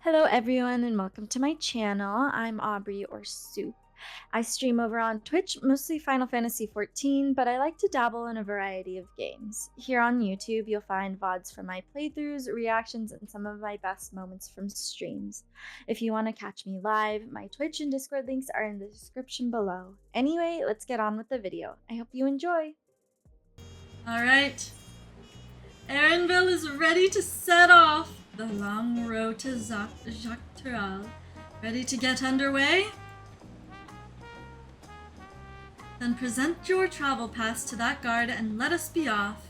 Hello everyone and welcome to my channel. I'm Aubrey or Soup. I stream over on Twitch, mostly Final Fantasy XIV, but I like to dabble in a variety of games. Here on YouTube, you'll find VODs from my playthroughs, reactions, and some of my best moments from streams. If you want to catch me live, my Twitch and Discord links are in the description below. Anyway, let's get on with the video. I hope you enjoy! Alright, Erenville is ready to set off the long road to Dawntrail. Ready to get underway? Then present your travel pass to that guard and let us be off.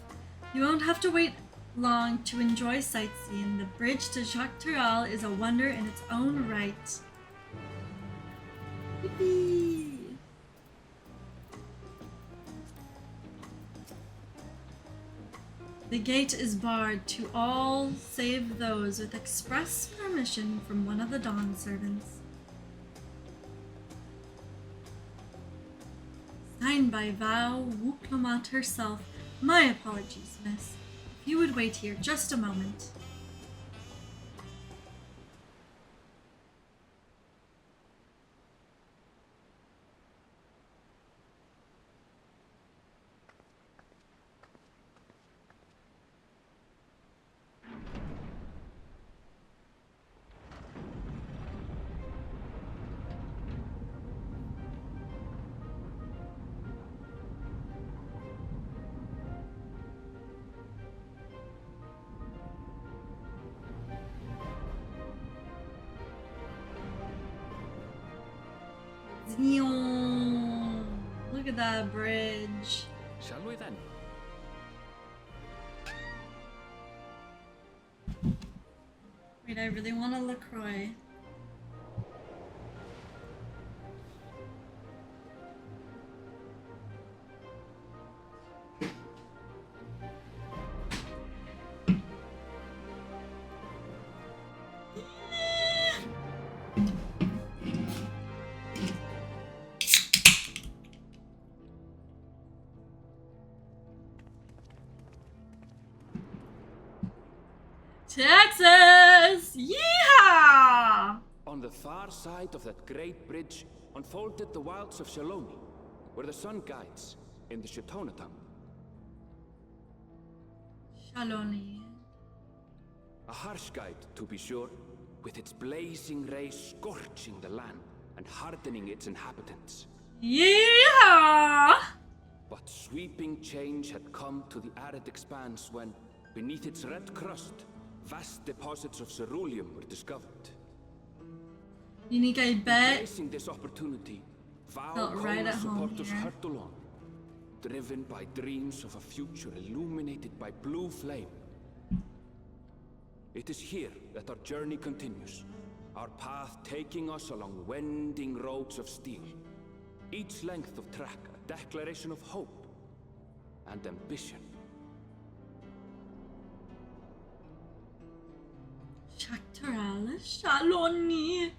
You won't have to wait long to enjoy sightseeing. The bridge to Dawntrail is a wonder in its own right. Yippee! The gate is barred to all save those with express permission from one of the Dawn servants. Signed by Val Wuklomat herself. My apologies, miss. If you would wait here just a moment. Look at that bridge. Shall we then? Wait, I really want a LaCroix. Texas! Yeehaw! On the far side of that great bridge unfolded the wilds of Shaloni, where the sun guides in the Shatonatam. Shaloni. A harsh guide, to be sure, with its blazing rays scorching the land and hardening its inhabitants. Yeehaw! But sweeping change had come to the arid expanse when, beneath its red crust, vast deposits of ceruleum were discovered. Unique, I bet. Embracing this opportunity, Val Felt right at home supporters here. hurtle on, driven by dreams of a future illuminated by blue flame. It is here that our journey continues, our path taking us along winding roads of steel. Each length of track a declaration of hope and ambition. Dawntrail, Shaloni.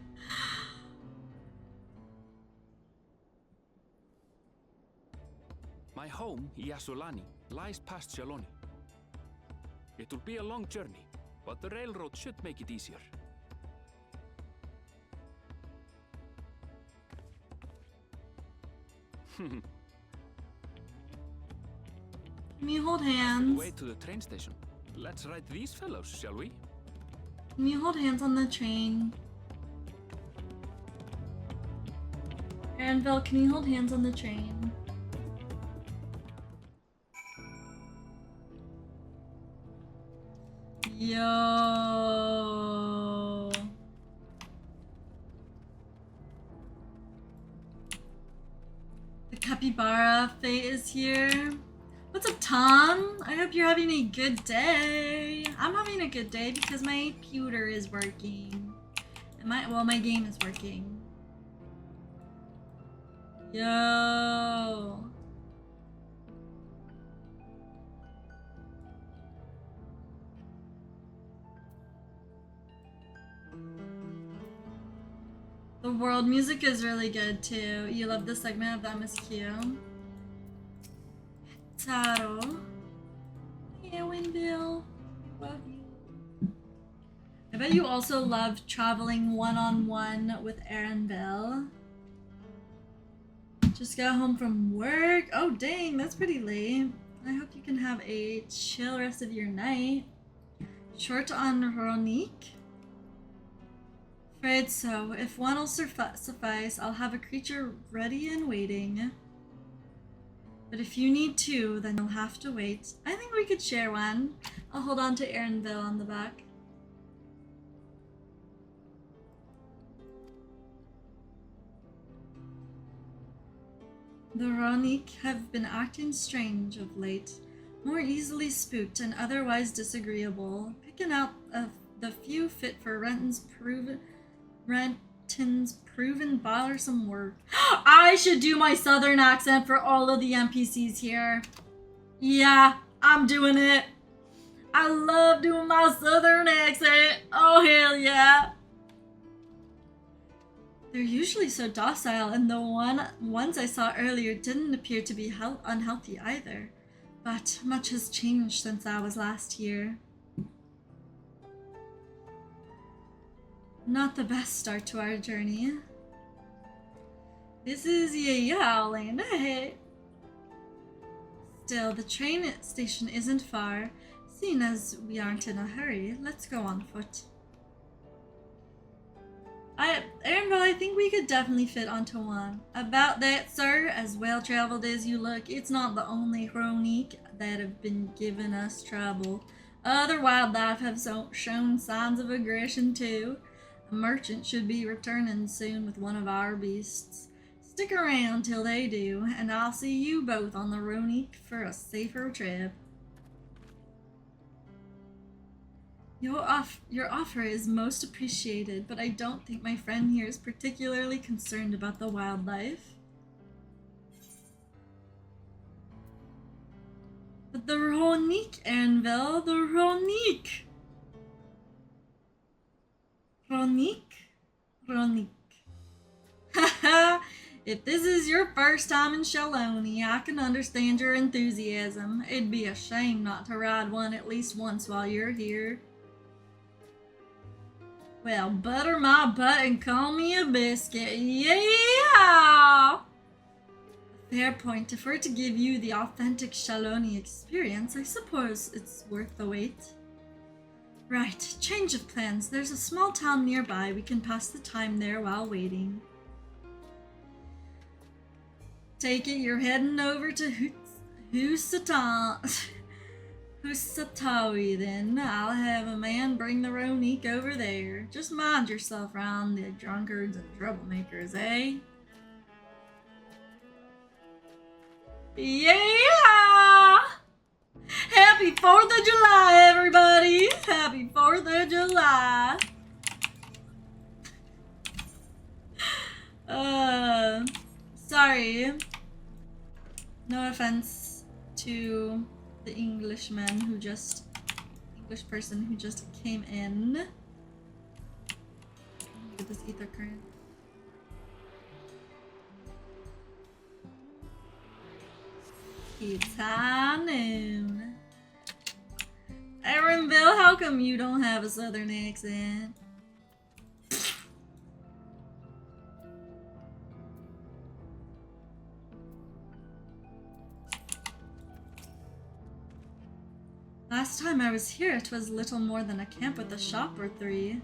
My home, Yasolani, lies past Shaloni. It will be a long journey, but the railroad should make it easier. Can we hold The hands? way to the train station. Let's ride these fellows, shall we? Can we hold hands on the train? Erenville, can you hold hands on the train? Yo. The capybara fate is here. What's up, Tom? I hope you're having a good day. I'm having a good day because my computer is working. And my game is working. Yo. The world music is really good too. You love the segment of the MSQ. Taro. Yeah, Windville. Love you. I bet you also love traveling one-on-one with Erenville. Just got home from work. Oh dang, that's pretty late. I hope you can have a chill rest of your night. Short on Ronique? Afraid so. If one'll suffice, I'll have a creature ready and waiting. But if you need two, then you'll have to wait. I think we could share one. I'll hold on to Erenville on the back. The Ronique have been acting strange of late, more easily spooked and otherwise disagreeable, picking out the few fit for Renton's proven bothersome work. I should do my southern accent for all of the NPCs here. Yeah, I'm doing it. I love doing my southern accent. Oh hell yeah. They're usually so docile, and the ones I saw earlier didn't appear to be unhealthy either. But much has changed since I was last here. Not the best start to our journey. This is howling, hey. Still, the train station isn't far. Seeing as we aren't in a hurry, let's go on foot. Erenville, I think we could definitely fit onto one. About that, sir, as well-traveled as you look, it's not the only Ronique that have been giving us trouble. Other wildlife have shown signs of aggression too. A merchant should be returning soon with one of our beasts. Stick around till they do, and I'll see you both on the Ronique for a safer trip. Your offer is most appreciated, but I don't think my friend here is particularly concerned about the wildlife. But the Ronique, Erenville, the Ronique! Ronique. Haha! If this is your first time in Shaloni, I can understand your enthusiasm. It'd be a shame not to ride one at least once while you're here. Well, butter my butt and call me a biscuit. Yeah! Fair point. If we're to give you the authentic Shaloni experience, I suppose it's worth the wait. Right, change of plans. There's a small town nearby. We can pass the time there while waiting. Take it you're heading over to Husatawi then. I'll have a man bring the Ronique over there. Just mind yourself round the drunkards and troublemakers, eh? Yeah! Happy 4th of July, everybody! Happy 4th of July! Sorry. No offense to the English person who just came in. Get this ether current. It's high noon. Erenville, how come you don't have a southern accent? Last time I was here, it was little more than a camp with a shop or three.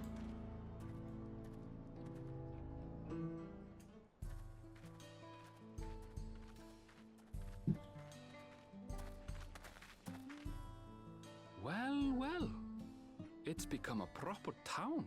Well, well. It's become a proper town.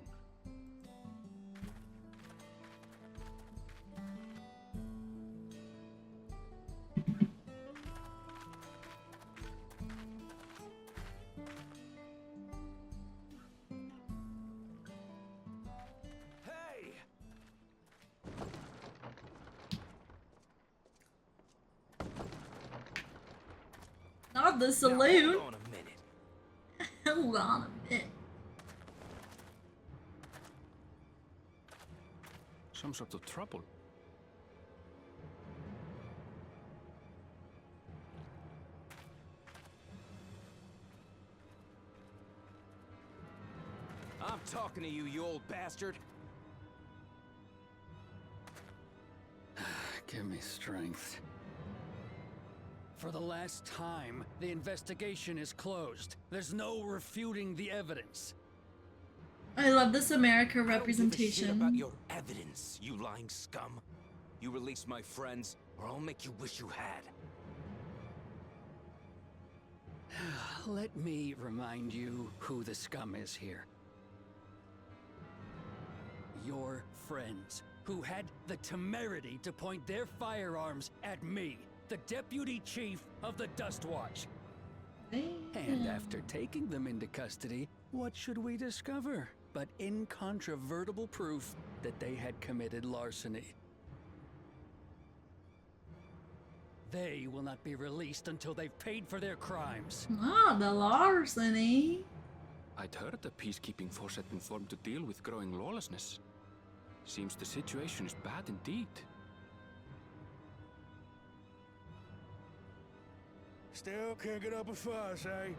Not the saloon. Now, hold on a minute. Hold on a bit. Some sort of trouble. I'm talking to you, you old bastard. Give me strength. For the last time, the investigation is closed. There's no refuting the evidence. I love this America I don't give a shit representation. about your evidence, you lying scum. You release my friends, or I'll make you wish you had. Let me remind you who the scum is here. Your friends, who had the temerity to point their firearms at me, the deputy chief of the Dust Watch. And after taking them into custody, what should we discover but incontrovertible proof that they had committed larceny? They will not be released until they've paid for their crimes. Ah, the larceny. I'd heard the peacekeeping force had been formed to deal with growing lawlessness. Seems the situation is bad indeed. Still can't get up a fuss, eh?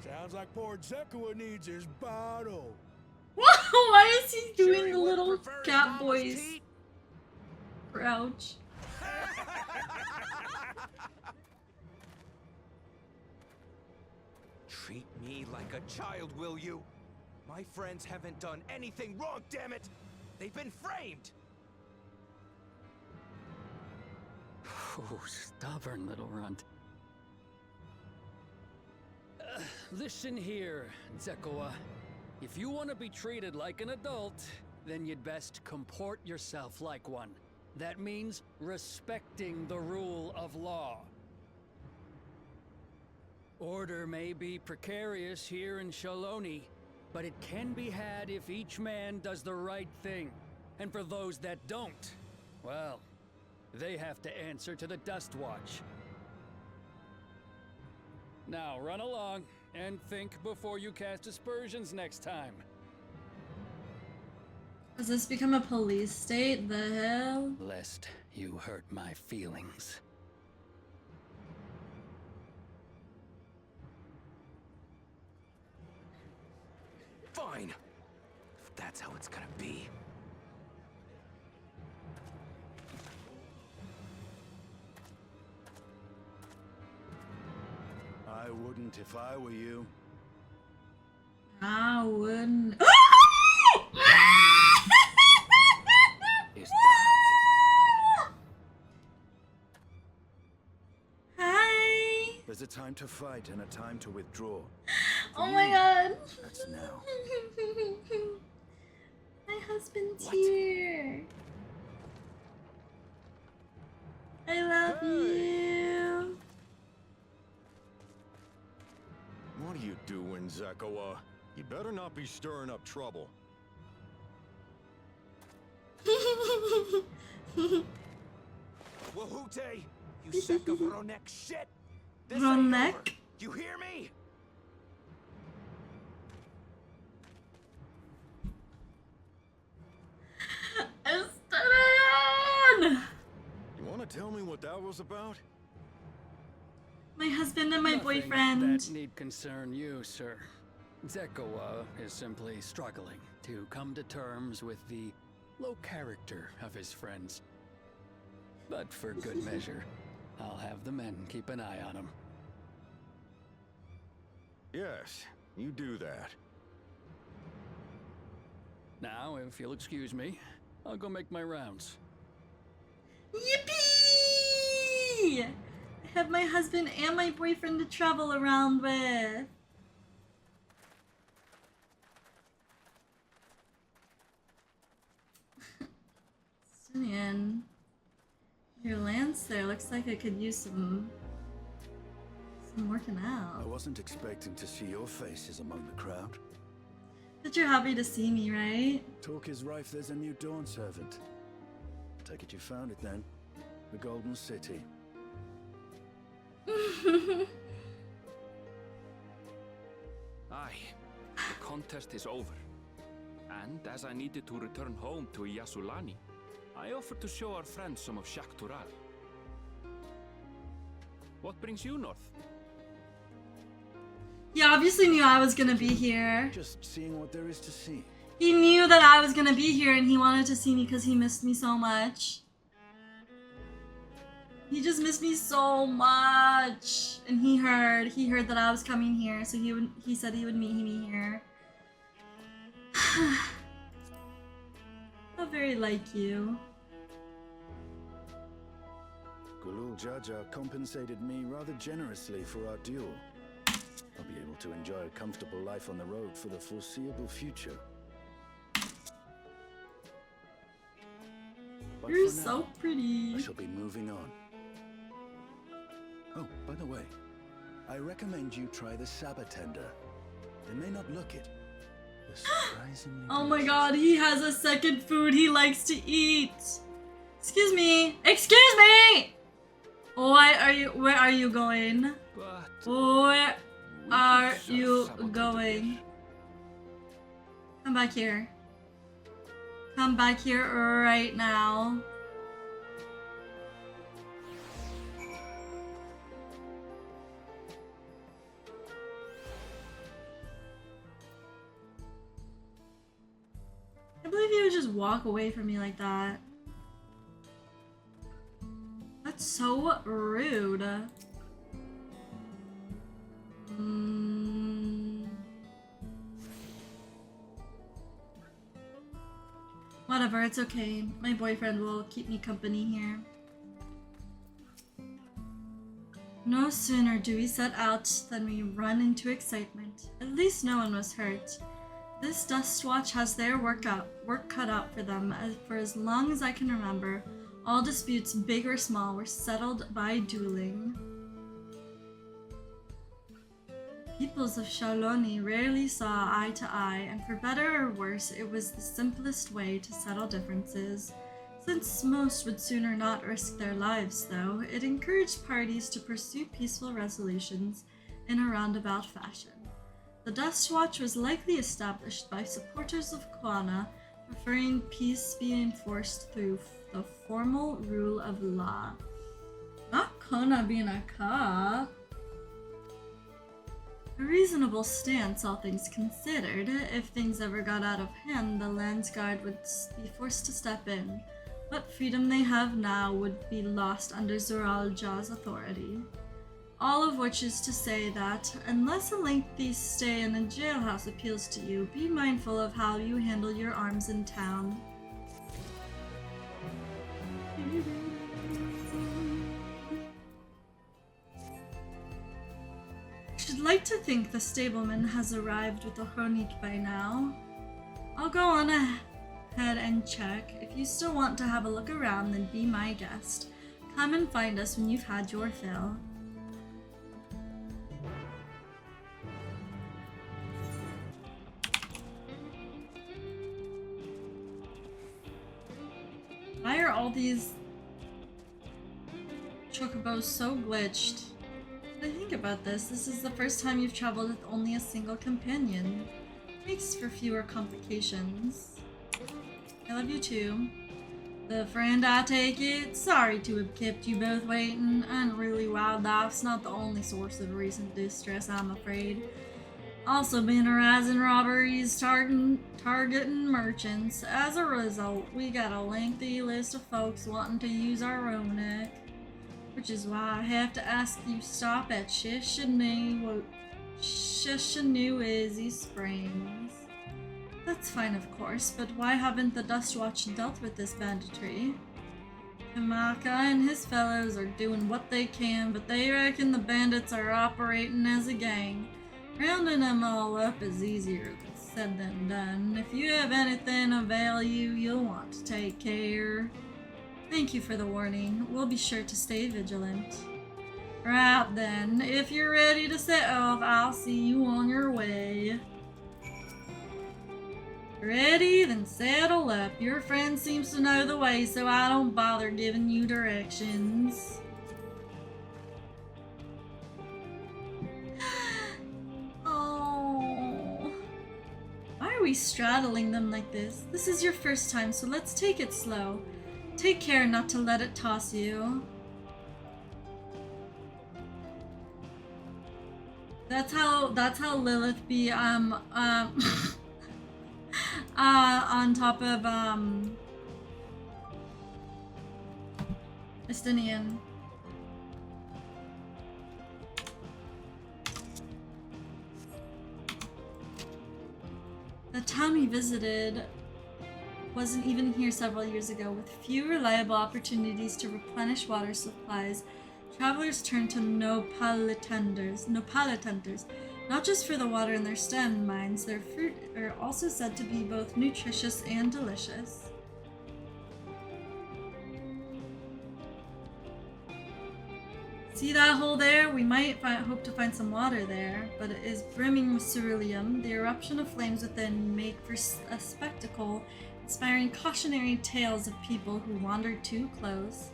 Sounds like poor Zekua needs his bottle. Why is he doing Sure, the he would little prefer his cat mama's voice? teat. Crouch. Treat me like a child, will you? My friends haven't done anything wrong, damn it! They've been framed! Oh, stubborn little runt. Listen here, Zekua. If you want to be treated like an adult, then you'd best comport yourself like one. That means respecting the rule of law. Order may be precarious here in Shaloni, but it can be had if each man does the right thing. And for those that don't, well, they have to answer to the Dust Watch. Now run along and think before you cast aspersions next time. Has this become a police state? The hell? Lest you hurt my feelings. Fine! If that's how it's gonna be. I wouldn't if I were you. I wouldn't. Is that... Hi. There's a time to fight and a time to withdraw. Oh my god. That's now. My husband's What? here. I love you. What are you doing, Zekua? You better not be stirring up trouble. Wahute! You sack of Ronek shit! This ain't Ronek? over. You hear me? Esteban! You want to tell me what that was about? My husband and my Nothing boyfriend. that need concern you, sir. Zekua is simply struggling to come to terms with the low character of his friends. But for good measure, I'll have the men keep an eye on him. Yes, you do that. Now, if you'll excuse me, I'll go make my rounds. Yippee! I have my husband and my boyfriend to travel around with. Stunning. Your lance there looks like I could use some working I out. wasn't expecting to see your faces among the crowd. But you're happy to see me, right? Talk is rife, there's a new Dawn servant. Take it you found it then. The Golden City. Aye, the contest is over. And as I needed to return home to Yasulani, I offered to show our friends some of Shak Tural. What brings you north? He obviously knew I was gonna be here. Just seeing what there is to see. He knew that I was gonna be here and he wanted to see me because he missed me so much. He just missed me so much. And he heard that I was coming here, so he said he would meet me here. How very like you. Gulul Jaja compensated me rather generously for our duel. I'll be able to enjoy a comfortable life on the road for the foreseeable future. But You're for now, so pretty. I shall be moving on. Oh, by the way, I recommend you try the Sabatender. They may not look it. They're surprisingly Oh my delicious. god, he has a second food he likes to eat. Excuse me. Excuse me! Where are you going? But Where are shall you sabotage. going? Come back here. Come back here right now. I believe he would just walk away from me like that. That's so rude. Whatever, it's okay. My boyfriend will keep me company here. No sooner do we set out than we run into excitement. At least no one was hurt. This Dust Watch has their work cut out for them. For as long as I can remember, all disputes, big or small, were settled by dueling. Peoples of Shaloni rarely saw eye to eye, and for better or worse, it was the simplest way to settle differences. Since most would sooner not risk their lives, though, it encouraged parties to pursue peaceful resolutions in a roundabout fashion. The Dust Watch was likely established by supporters of Kwana, preferring peace be enforced through the formal rule of law. Not Kona being a cop. A reasonable stance, all things considered. If things ever got out of hand, the Lands Guard would be forced to step in. What freedom they have now would be lost under Zoral Jaw's authority. All of which is to say that, unless a lengthy stay in a jailhouse appeals to you, be mindful of how you handle your arms in town. I'd like to think the stableman has arrived with the Hronit by now. I'll go on ahead and check. If you still want to have a look around, then be my guest. Come and find us when you've had your fill. Why are all these chocobos so glitched? When I think about this is the first time you've traveled with only a single companion. Makes for fewer complications. I love you too. The friend, I take it. Sorry to have kept you both waiting. Unruly wildlife's not the only source of recent distress, I'm afraid. Also been arising robberies targeting merchants. As a result, we got a lengthy list of folks wanting to use our Roanoke. Which is why I have to ask you stop at Shishanuizi Springs. That's fine, of course, but why haven't the Dust Watch dealt with this banditry? Kamaka and his fellows are doing what they can, but they reckon the bandits are operating as a gang. Rounding them all up is easier said than done. If you have anything of value, you'll want to take care. Thank you for the warning. We'll be sure to stay vigilant. Right then, if you're ready to set off, I'll see you on your way. Ready? Then settle up. Your friend seems to know the way, so I don't bother giving you directions. Oh. Why are we straddling them like this? This is your first time, so let's take it slow. Take care not to let it toss you. That's how Lilith be on top of Estinian. The town we visited wasn't even here several years ago. With few reliable opportunities to replenish water supplies, travelers turned to nopalitenders, not just for the water in their stem mines. Their fruit are also said to be both nutritious and delicious. See that hole there? We might hope to find some water there, but it is brimming with ceruleum. The eruption of flames within make for a spectacle, inspiring cautionary tales of people who wandered too close.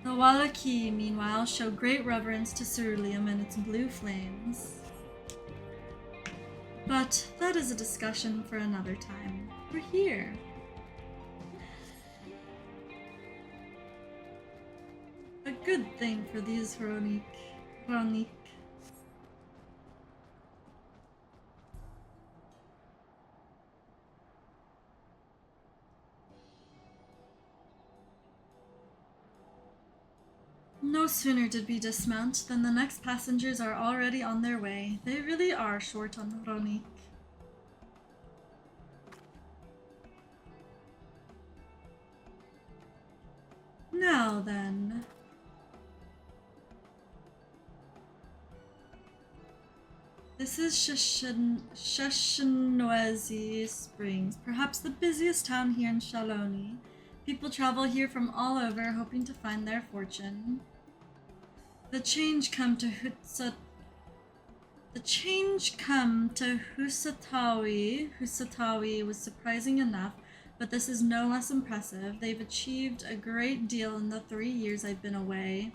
The Wallaki, meanwhile, show great reverence to ceruleum and its blue flames. But that is a discussion for another time. We're here. A good thing for these Hronik. No sooner did we dismount than the next passengers are already on their way. They really are short on Hronik. Now then. This is Sheshinoezi Springs, perhaps the busiest town here in Shaloni. People travel here from all over, hoping to find their fortune. The change come to Husatawi. Husatawi was surprising enough, but this is no less impressive. They've achieved a great deal in the 3 years I've been away.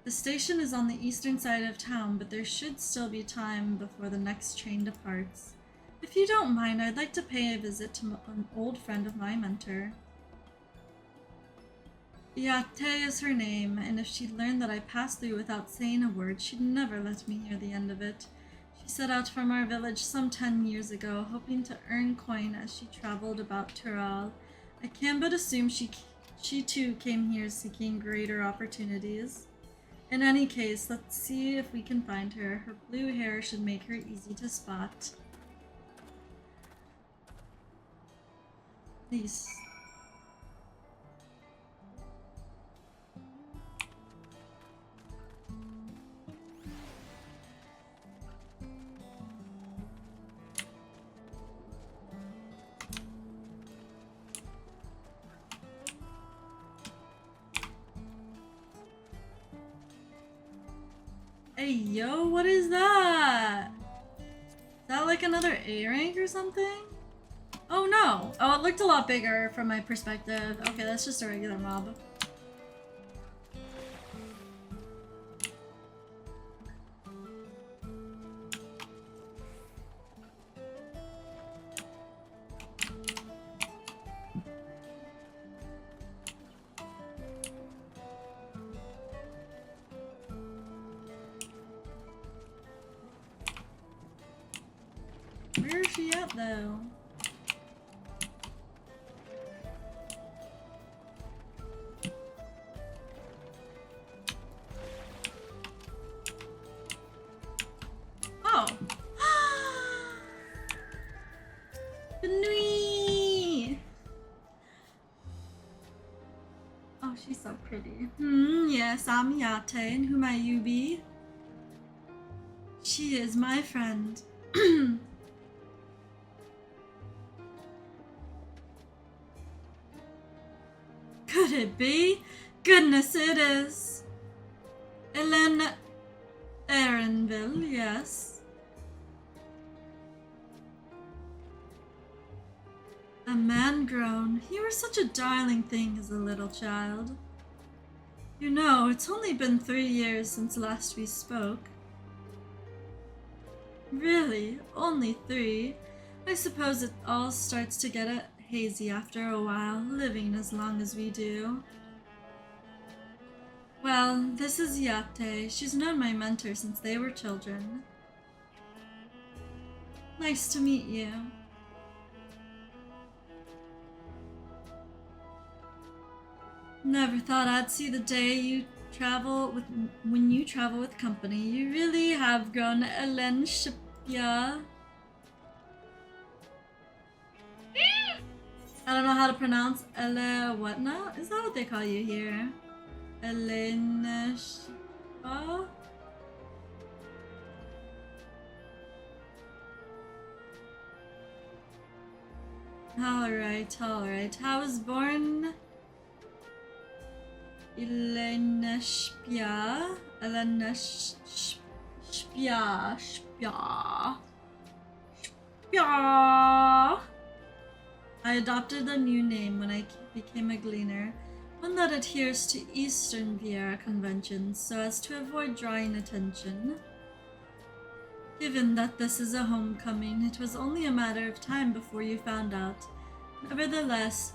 The station is on the eastern side of town, but there should still be time before the next train departs. If you don't mind, I'd like to pay a visit to an old friend of my mentor. Iate is her name, and if she'd learned that I passed through without saying a word, she'd never let me hear the end of it. She set out from our village some 10 years ago, hoping to earn coin as she traveled about Tural. I can but assume she too came here seeking greater opportunities. In any case, let's see if we can find her. Her blue hair should make her easy to spot. Please. Hey, yo, what is that? Is that like another A rank or something? Oh no! Oh, it looked a lot bigger from my perspective. Okay, that's just a regular mob. Where is she at, though? Oh! Benui! Oh, she's so pretty. Yes, I'm Yate, and who might you be? She is my friend. Could it be? Goodness, it is. Ellen Erinville, yes. A man grown. You were such a darling thing as a little child. You know, it's only been 3 years since last we spoke. Really? Only 3? I suppose it all starts to get hazy after a while, living as long as we do. Well, this is Yate. She's known my mentor since they were children. Nice to meet you. Never thought I'd see the day when you travel with company. You really have grown, Ellen Shipya. I don't know how to pronounce Ele what now? Is that what they call you here? Elena Shipya? Alright. I was born Elena Shpia. I adopted a new name when I became a gleaner, one that adheres to Eastern Viera conventions so as to avoid drawing attention. Given that this is a homecoming, it was only a matter of time before you found out. Nevertheless,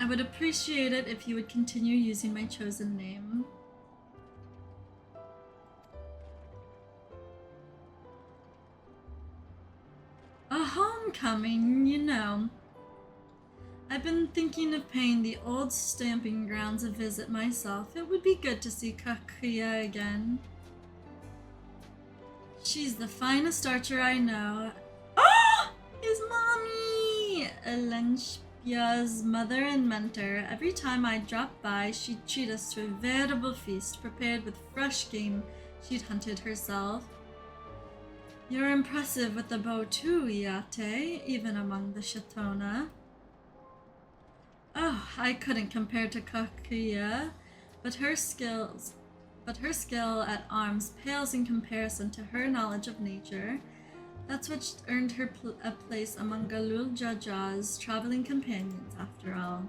I would appreciate it if you would continue using my chosen name. A homecoming, you know. I've been thinking of paying the old stamping grounds a visit myself. It would be good to see Kakuya again. She's the finest archer I know. Oh! His mommy! Elenspia's mother and mentor. Every time I dropped by, she'd treat us to a veritable feast prepared with fresh game she'd hunted herself. You're impressive with the bow too, Iate, even among the Shatona. Oh, I couldn't compare to Kakuya, but her skill at arms pales in comparison to her knowledge of nature. That's what earned her a place among Galul Jaja's traveling companions, after all.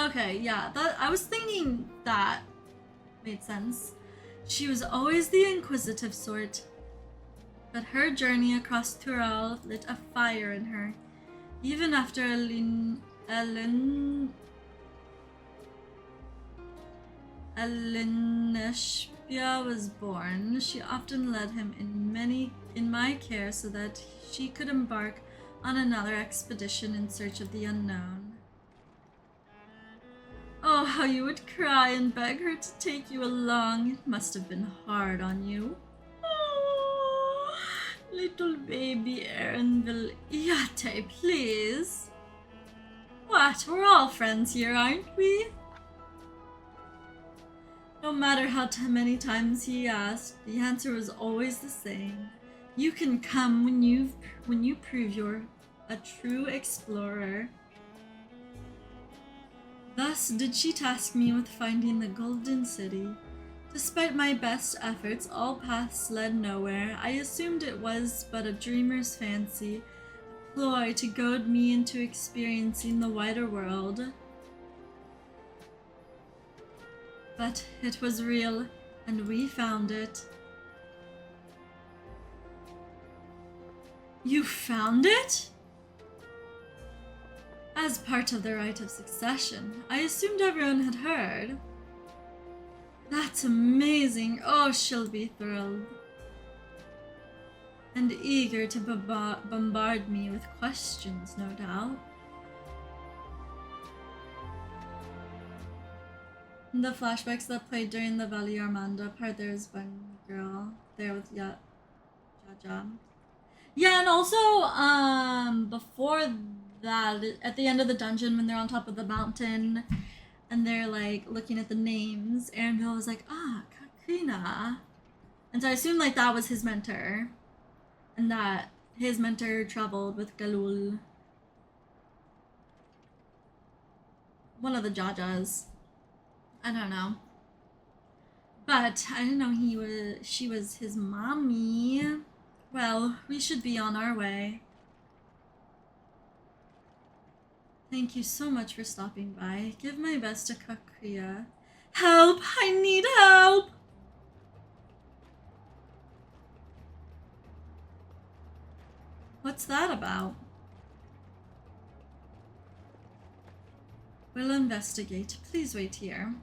Okay, yeah, I was thinking that made sense. She was always the inquisitive sort, but her journey across Tural lit a fire in her. Even after Eleneshpia was born, she often led him in my care so that she could embark on another expedition in search of the unknown. Oh, how you would cry and beg her to take you along. It must have been hard on you. Oh, little baby Erinville Iate, please. What? We're all friends here, aren't we? No matter how many times he asked, the answer was always the same. You can come when you prove you're a true explorer. Thus did she task me with finding the Golden City. Despite my best efforts, all paths led nowhere. I assumed it was but a dreamer's fancy, a ploy to goad me into experiencing the wider world. But it was real, and we found it. You found it? As part of the rite of succession, I assumed everyone had heard. That's amazing. Oh, she'll be thrilled. And eager to bombard me with questions, no doubt. In the flashbacks that played during the Valley Armanda part, there's one girl there with Jaja. Yeah, and also, before that, at the end of the dungeon, when they're on top of the mountain, and they're, like, looking at the names, Erinville was like, Kakina. And so I assumed, like, that was his mentor. And that his mentor traveled with Galul. One of the Jajas. I don't know. But I didn't know she was his mommy. Well, we should be on our way. Thank you so much for stopping by. Give my best to Kakuya. Help! I need help! What's that about? We'll investigate. Please wait here.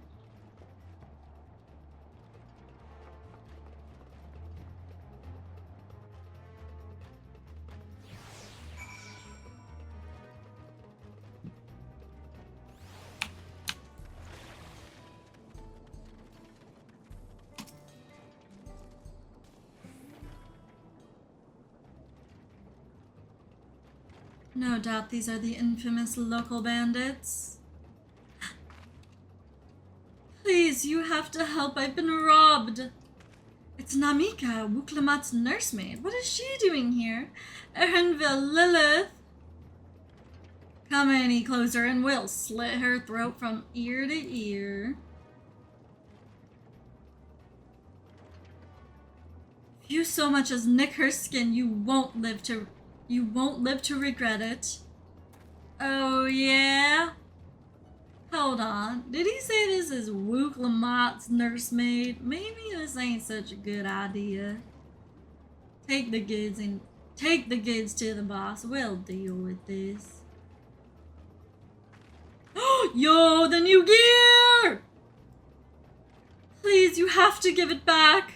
No doubt these are the infamous local bandits. Please, you have to help. I've been robbed. It's Namika, Wuklamat's nursemaid. What is she doing here? Erenville Lilith. Come any closer and we'll slit her throat from ear to ear. If you so much as nick her skin, you won't live to regret it. Oh yeah? Hold on. Did he say this is Wook Lamott's nursemaid? Maybe this ain't such a good idea. Take the goods to the boss. We'll deal with this. Yo, the new gear! Please, you have to give it back.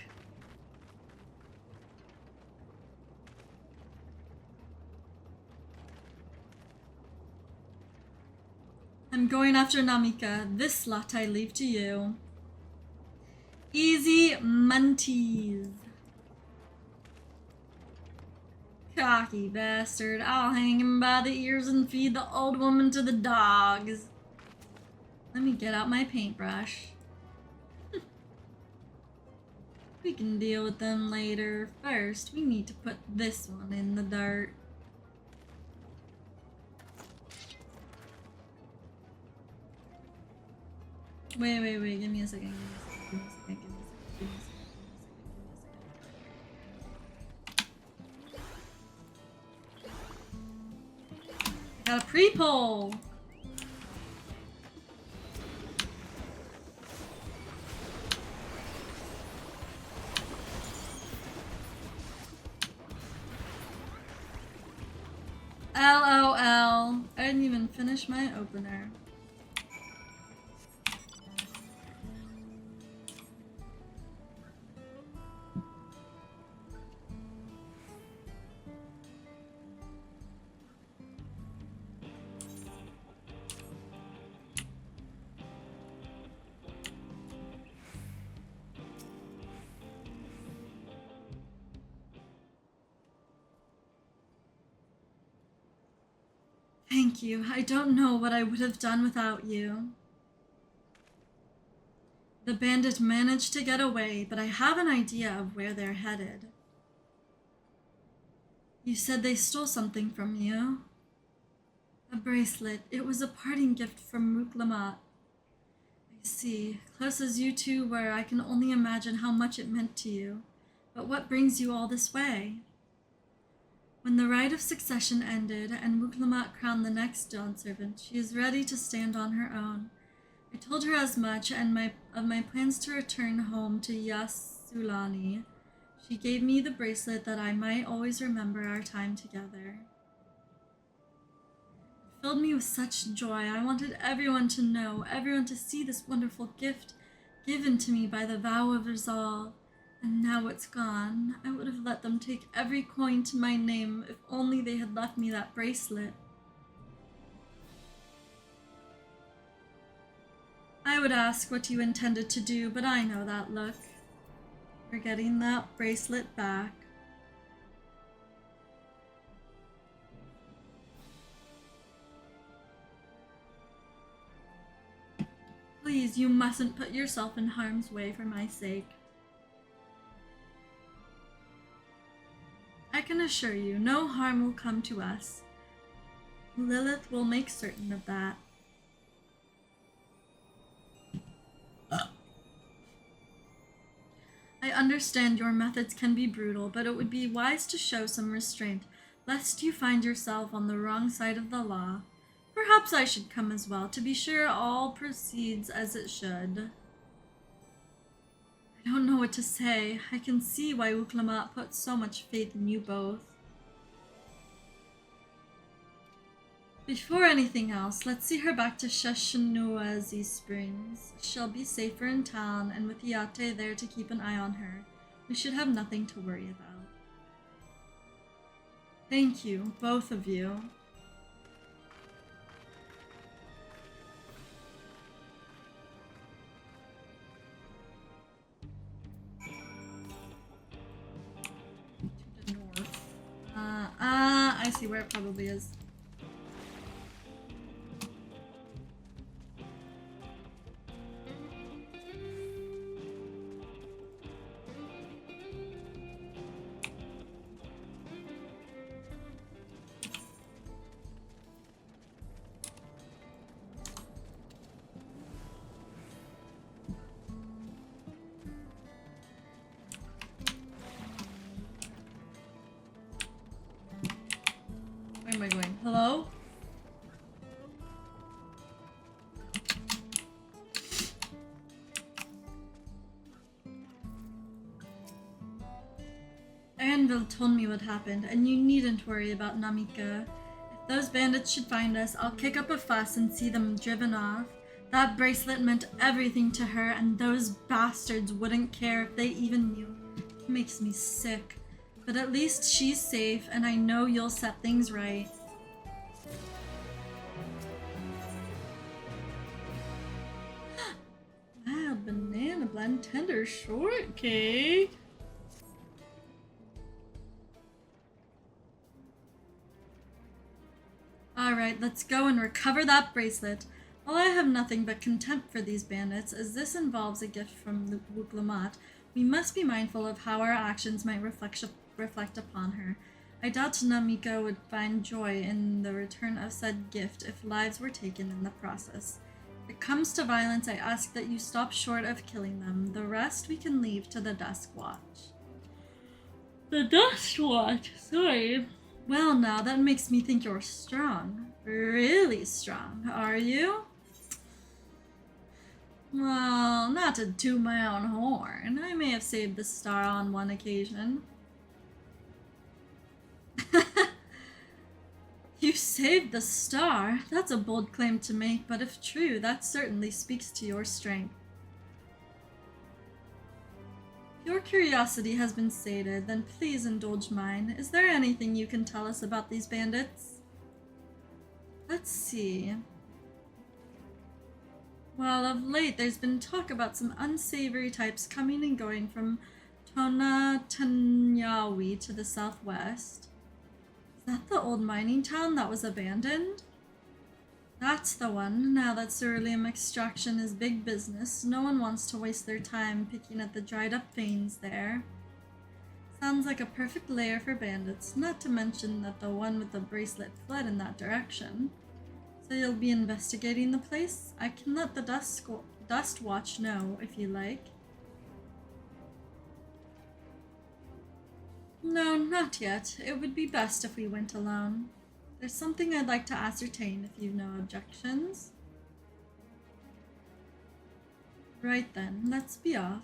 I'm going after Namika. This lot I leave to you. Easy munties. Cocky bastard. I'll hang him by the ears and feed the old woman to the dogs. Let me get out my paintbrush. We can deal with them later. First, we need to put this one in the dirt. Wait, give me a second. Got a pre-poll. LOL. I didn't even finish my opener. Thank you. I don't know what I would have done without you. The bandit managed to get away, but I have an idea of where they're headed. You said they stole something from you. A bracelet. It was a parting gift from Muklamat. I see. Close as you two were, I can only imagine how much it meant to you. But what brings you all this way? When the rite of succession ended and Muklamat crowned the next Dawn servant, she is ready to stand on her own. I told her as much and of my plans to return home to Yasulani. She gave me the bracelet that I might always remember our time together. It filled me with such joy. I wanted everyone to know, everyone to see this wonderful gift given to me by the vow of Rizal. And now it's gone. I would have let them take every coin to my name if only they had left me that bracelet. I would ask what you intended to do, but I know that look. You're getting that bracelet back. Please, you mustn't put yourself in harm's way for my sake. I can assure you, no harm will come to us. Lilith will make certain of that. I understand your methods can be brutal, but it would be wise to show some restraint, lest you find yourself on the wrong side of the law. Perhaps I should come as well, to be sure all proceeds as it should. I don't know what to say. I can see why Uklamat put so much faith in you both. Before anything else, let's see her back to Sheshanuazi Springs. She'll be safer in town, and with Yate there to keep an eye on her, we should have nothing to worry about. Thank you, both of you. To the north. I see where it probably is. Hello? Anvil told me what happened, and you needn't worry about Namika. If those bandits should find us, I'll kick up a fuss and see them driven off. That bracelet meant everything to her, and those bastards wouldn't care if they even knew. It makes me sick. But at least she's safe, and I know you'll set things right. Wild banana blend tender shortcake. Alright, let's go and recover that bracelet. While I have nothing but contempt for these bandits, as this involves a gift from Wuk-Lamat, we must be mindful of how our actions might reflect upon her. I doubt Namika would find joy in the return of said gift if lives were taken in the process. If it comes to violence, I ask that you stop short of killing them. The rest we can leave to the Dusk Watch. The Dusk Watch, sorry. Well, now that makes me think you're strong. Really strong, are you? Well, not to toot my own horn. I may have saved the star on one occasion. You saved the star? That's a bold claim to make, but if true, that certainly speaks to your strength. Your curiosity has been sated, then please indulge mine. Is there anything you can tell us about these bandits? Let's see. Well, of late there's been talk about some unsavory types coming and going from Tonatanyawi to the southwest. Is that the old mining town that was abandoned? That's the one. Now that ceruleum extraction is big business, no one wants to waste their time picking at the dried up veins there. Sounds like a perfect lair for bandits, not to mention that the one with the bracelet fled in that direction. So you'll be investigating the place? I can let the Dust Watch know if you like. No, not yet. It would be best if we went alone. There's something I'd like to ascertain if you've no objections. Right then, let's be off.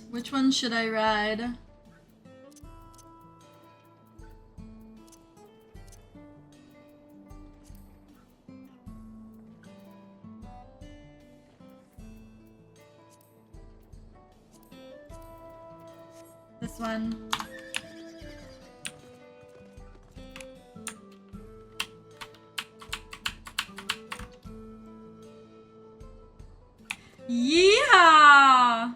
Which one should I ride? This one. Yeehaw!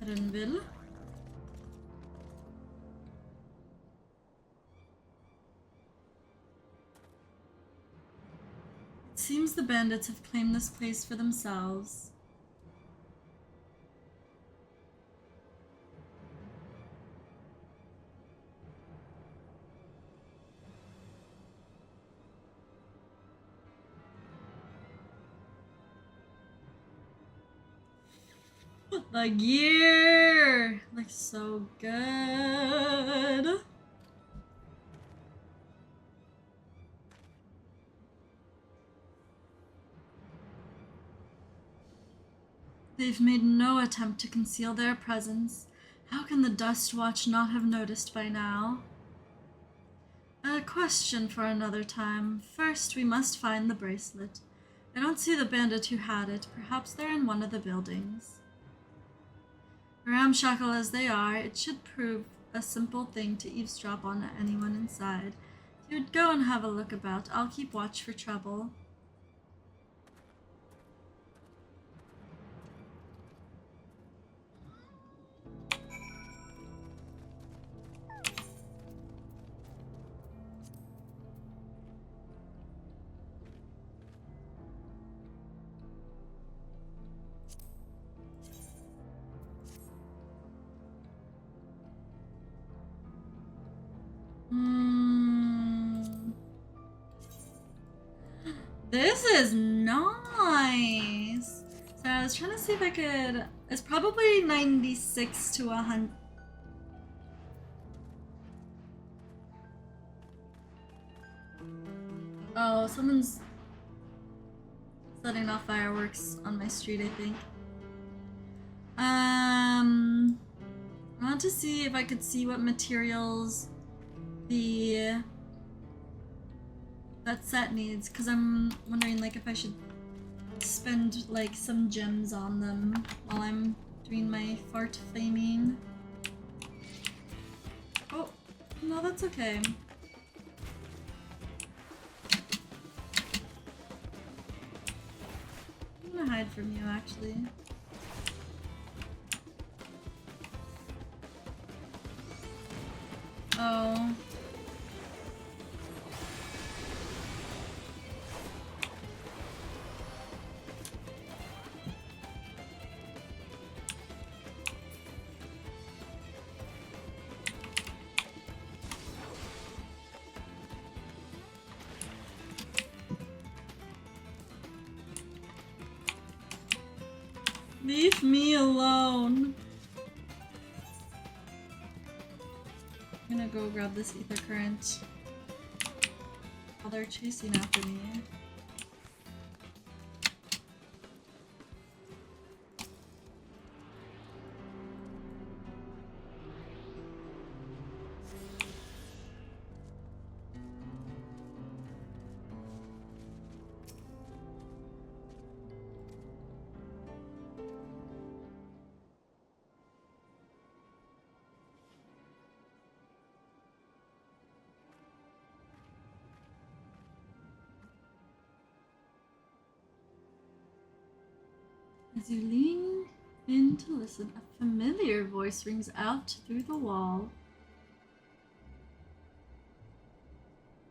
Renville. It seems the bandits have claimed this place for themselves. The gear looks so good. They've made no attempt to conceal their presence. How can the Dust Watch not have noticed by now? A question for another time. First, we must find the bracelet. I don't see the bandit who had it. Perhaps they're in one of the buildings. Ramshackle as they are, it should prove a simple thing to eavesdrop on anyone inside. If you'd go and have a look about, I'll keep watch for trouble. This is nice. So I was trying to see if I could. It's probably 96 to 100. Oh, someone's setting off fireworks on my street, I think. I want to see if I could see what materials that set needs, because I'm wondering like if I should spend like some gems on them while I'm doing my fart flaming. Oh, no, that's okay. I'm gonna hide from you, actually. Oh. Leave me alone. I'm gonna go grab this ether current while they're chasing after me. As you lean in to listen, a familiar voice rings out through the wall.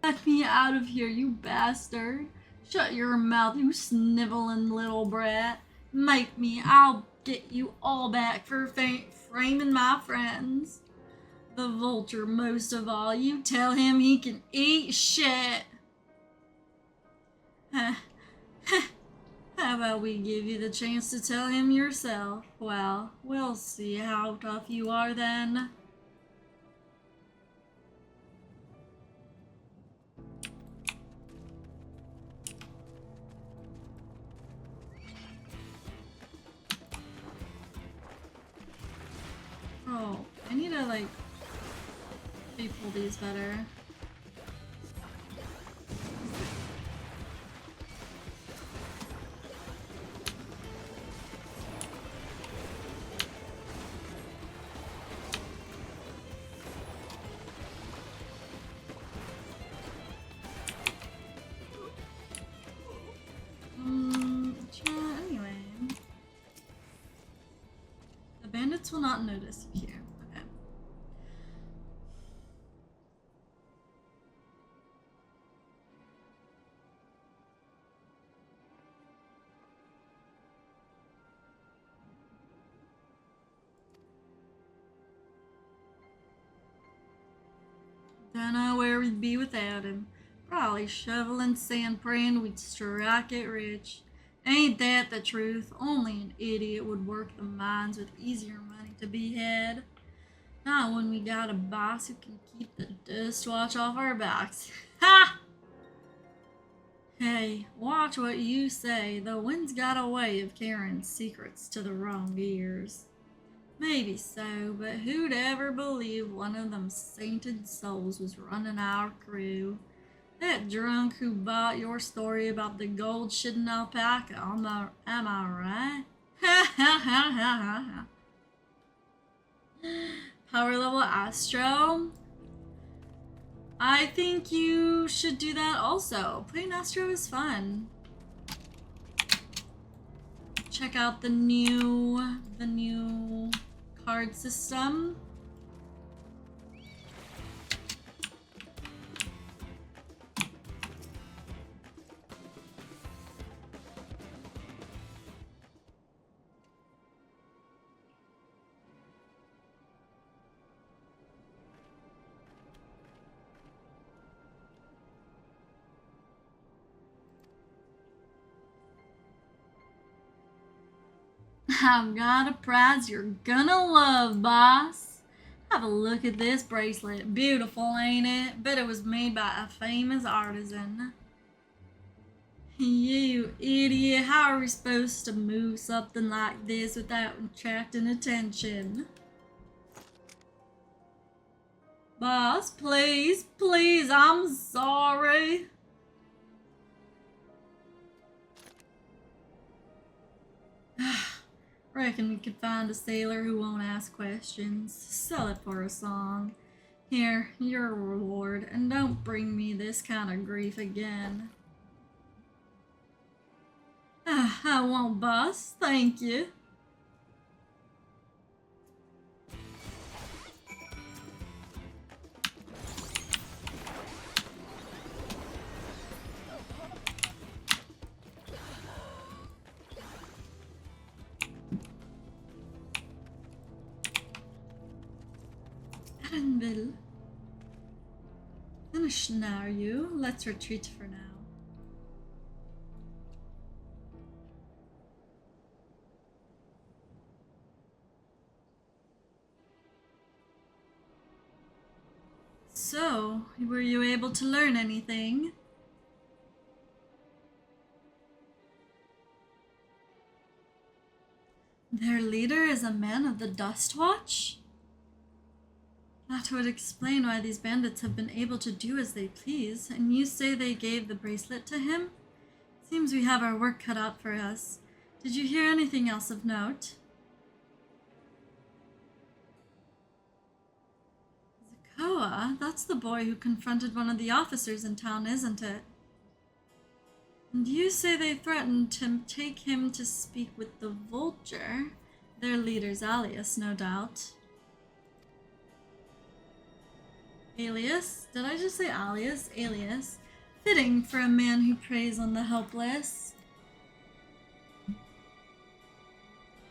Let me out of here, you bastard! Shut your mouth, you sniveling little brat! Make me, I'll get you all back for framing my friends! The vulture most of all, you tell him he can eat shit! How about we give you the chance to tell him yourself? Well, we'll see how tough you are then. Oh, I need to like pull these better. Anyway. The bandits will not notice you here. Okay. Don't know where we'd be without him. Probably shoveling sand praying we'd strike it rich. Ain't that the truth? Only an idiot would work the mines with easier money to be had. Not when we got a boss who can keep the dust watch off our backs. Ha! Hey, watch what you say. The wind's got a way of carrying secrets to the wrong ears. Maybe so, but who'd ever believe one of them sainted souls was running our crew? That drunk who bought your story about the gold shitting alpaca. Am I right? Ha ha ha ha ha. Power level Astro. I think you should do that also. Playing Astro is fun. Check out the new card system. I've got a prize you're gonna love, boss. Have a look at this bracelet. Beautiful, ain't it? Bet it was made by a famous artisan. You idiot. How are we supposed to move something like this without attracting attention? Boss, please, please, I'm sorry. Reckon we could find a sailor who won't ask questions. Sell it for a song. Here, your reward, and don't bring me this kind of grief again. I won't, boss. Thank you. Anvil. Finish now, you. Let's retreat for now. So, were you able to learn anything? Their leader is a man of the Dust Watch? That would explain why these bandits have been able to do as they please, and you say they gave the bracelet to him? Seems we have our work cut out for us. Did you hear anything else of note? Zakoa? That's the boy who confronted one of the officers in town, isn't it? And you say they threatened to take him to speak with the Vulture, their leader's alias, no doubt. Alias? Did I just say alias? Alias. Fitting for a man who preys on the helpless.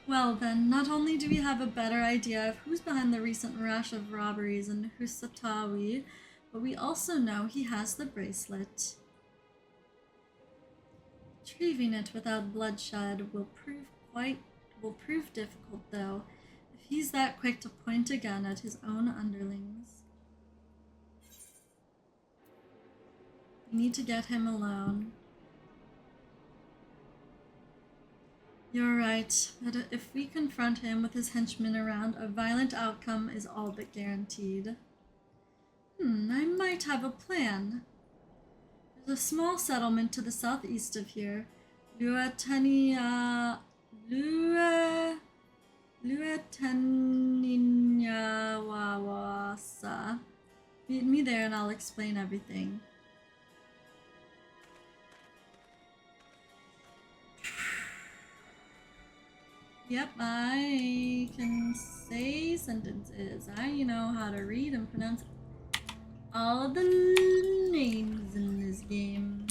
Well then, not only do we have a better idea of who's behind the recent rash of robberies in Husatawi, but we also know he has the bracelet. Retrieving it without bloodshed will prove difficult, though, if he's that quick to point a gun at his own underlings. We need to get him alone. You're right, but if we confront him with his henchmen around, a violent outcome is all but guaranteed. I might have a plan. There's a small settlement to the southeast of here, Luetaninyawasa. Meet me there and I'll explain everything. Yep, I can say sentences. I know how to read and pronounce all of the names in this game.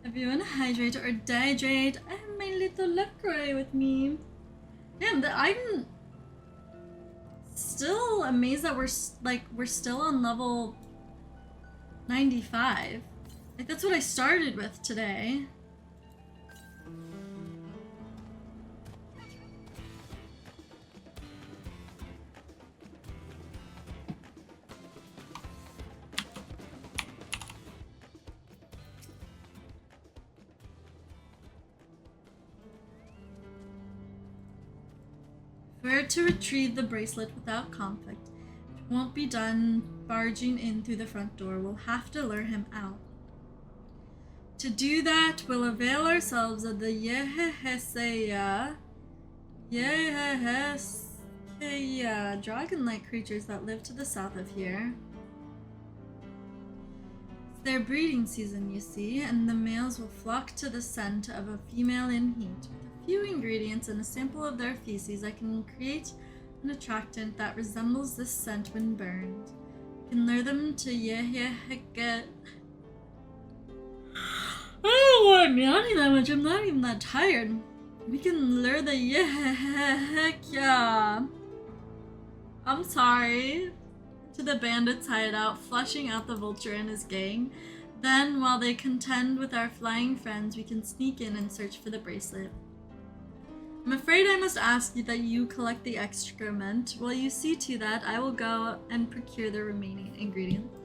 If you want to hydrate or dehydrate, I have my little LaCroix with me. Damn, I'm still amazed that we're still on level 95. Like, that's what I started with today. We're to retrieve the bracelet without conflict. It won't be done barging in through the front door. We'll have to lure him out. To do that, we'll avail ourselves of the Yeheheseya dragon-like creatures that live to the south of here. It's their breeding season, you see, and the males will flock to the scent of a female in heat. With a few ingredients and a sample of their feces, I can create an attractant that resembles this scent when burned. I can lure them to Yeheheke. I don't want yawning that much. I'm not even that tired. We can lure the Yehehekya. I'm sorry. To the bandits' hideout, flushing out the vulture and his gang. Then, while they contend with our flying friends, we can sneak in and search for the bracelet. I'm afraid I must ask you that you collect the excrement. While you see to that, I will go and procure the remaining ingredients.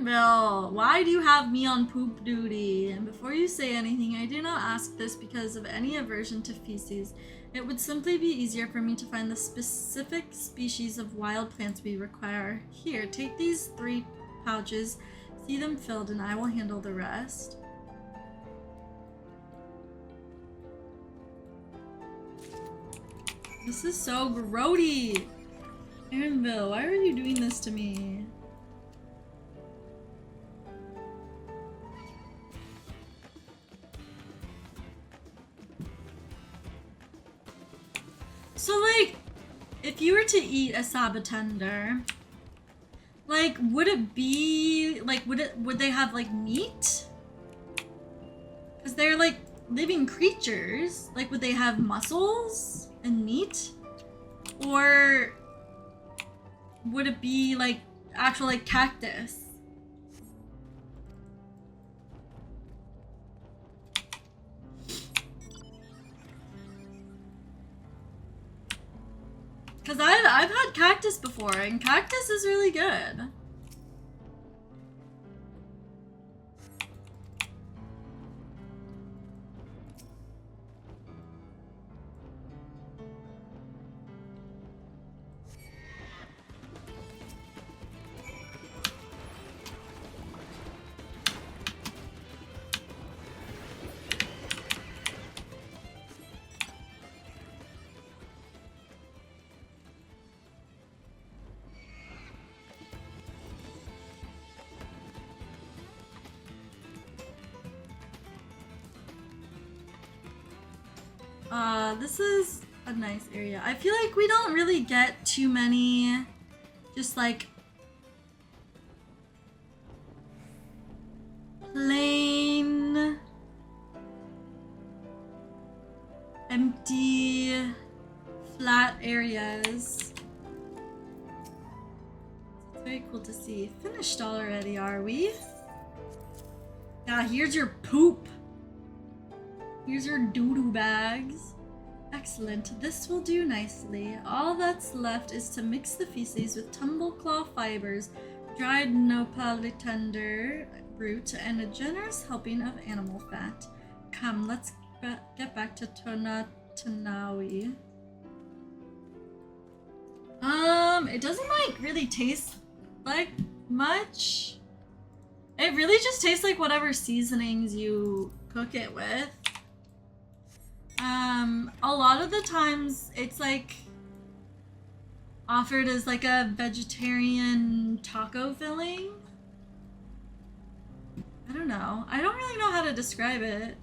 Bill, why do you have me on poop duty? And before you say anything, I do not ask this because of any aversion to feces. It would simply be easier for me to find the specific species of wild plants we require. Here, take these 3 pouches, see them filled, and I will handle the rest. This is so grody! Aaronville, why are you doing this to me? So, like, if you were to eat a sabatender, like, would it be, like, would they have, like, meat? Because they're, like, living creatures. Like, would they have muscles and meat? Or would it be, like, actual, like, cactus? Because I've had cactus before, and cactus is really good. This is a nice area. I feel like we don't really get too many just like plain empty flat areas. It's very cool to see. Finished already, are we? Yeah, here's your poop. Here's your doo-doo bags. Excellent, this will do nicely. All that's left is to mix the feces with tumbleclaw fibers, dried nopalitender root, and a generous helping of animal fat. Come, let's get back to Tanawi. It doesn't like really taste like much. It really just tastes like whatever seasonings you cook it with. A lot of the times it's like offered as like a vegetarian taco filling. I don't know. I don't really know how to describe it.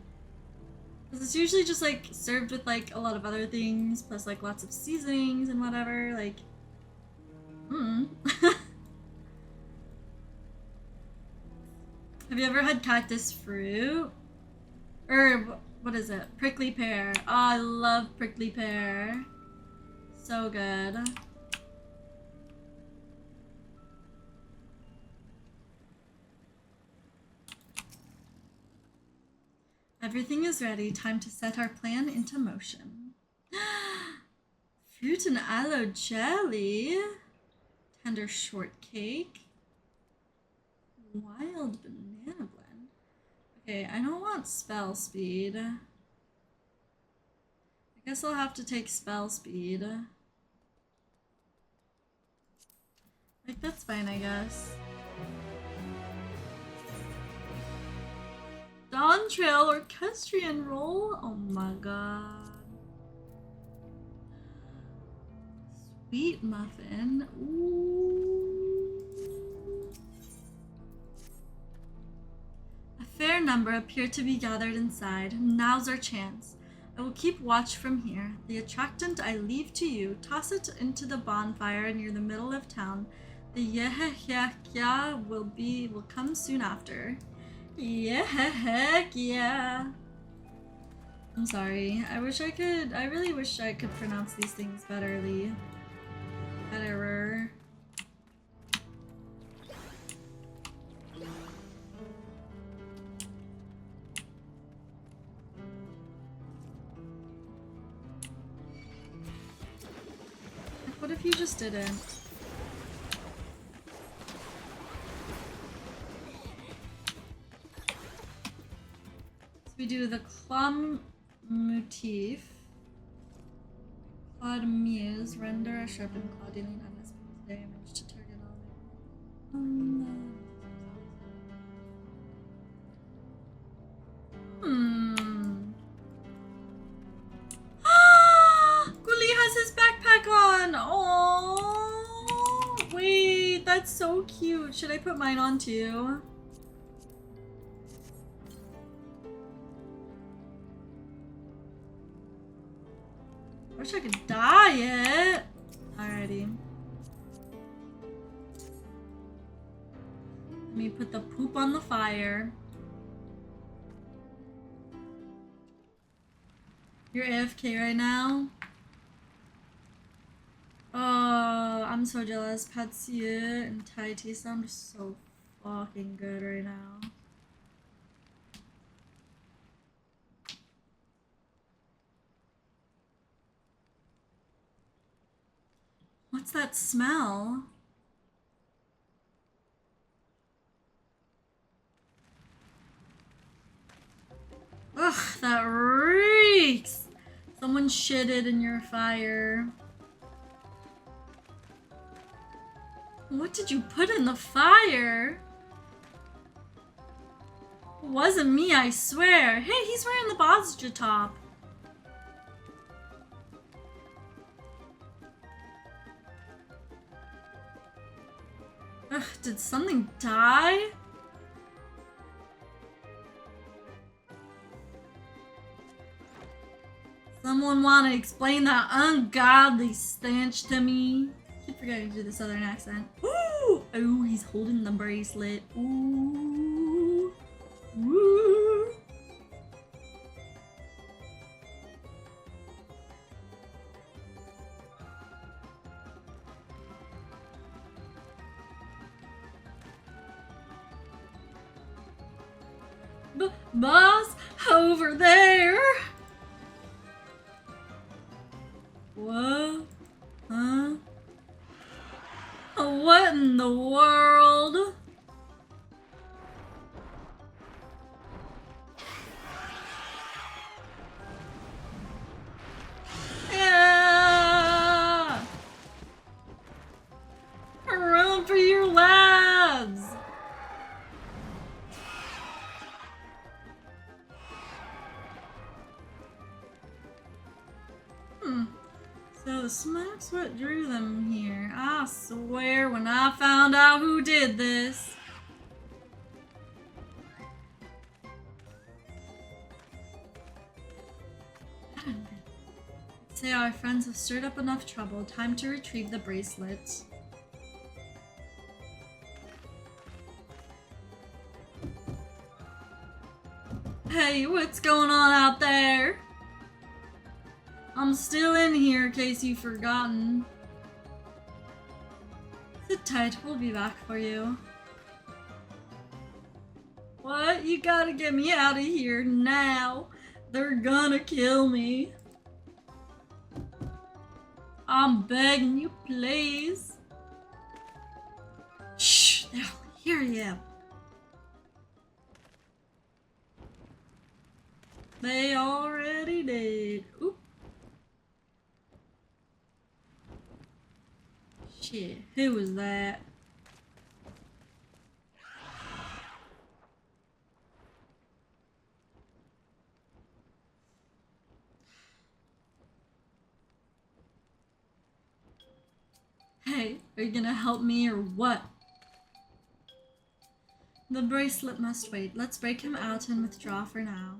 Because it's usually just like served with like a lot of other things, plus like lots of seasonings and whatever. Like, Have you ever had cactus fruit? Or what is it? Prickly pear. Oh, I love prickly pear. So good. Everything is ready. Time to set our plan into motion. Fruit and aloe jelly. Tender shortcake. Wild banana blend. Okay, I don't want spell speed. I I guess I'll have to take spell speed. Like, that's fine, I guess. Dawntrail orchestrion roll? Oh my god. Sweet muffin. Ooh. A fair number appear to be gathered inside. Now's our chance. I will keep watch from here. The attractant I leave to you. Toss it into the bonfire near the middle of town. The yehehekya will come soon after. Yeah, heck yeah. I'm sorry. I really wish I could pronounce these things betterly. Betterer. What if you just didn't? We do the Clum motif. Claude Muse. Render a sharpened claw dealing unnecessary damage to target Guli has his backpack on! Oh, wait, that's so cute. Should I put mine on too? I wish I could dye it. Alrighty. Let me put the poop on the fire. You're AFK right now? Oh, I'm so jealous. Patsy and Tai T sound so fucking good right now. What's that smell? Ugh, that reeks! Someone shitted in your fire. What did you put in the fire? It wasn't me, I swear. Hey, he's wearing the Bozja top. Ugh, did something die? Someone want to explain that ungodly stench to me? I keep forgetting to do the southern accent. Ooh! Oh, he's holding the bracelet. Ooh! Ooh! Boss, over there. What? Huh? What in the world? Yeah! Run for your lives! So the smoke's what drew them here. I swear when I found out who did this. Say our friends have stirred up enough trouble. Time to retrieve the bracelet. Hey, what's going on out there? I'm still in here in case you've forgotten. Sit tight, we'll be back for you. What? You gotta get me out of here now. They're gonna kill me. I'm begging you, please. Shh, they'll hear you. They already did. Oop. Shit, who was that? Hey, are you gonna help me or what? The bracelet must wait. Let's break him out and withdraw for now.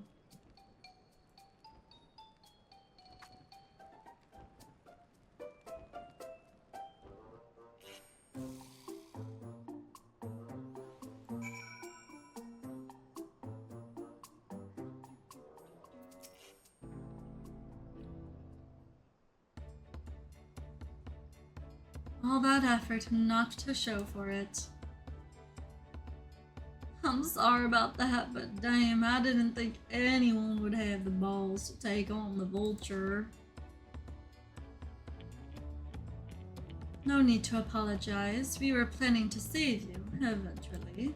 All that effort not to show for it. I'm sorry about that, but damn, I didn't think anyone would have the balls to take on the vulture. No need to apologize. We were planning to save you, eventually.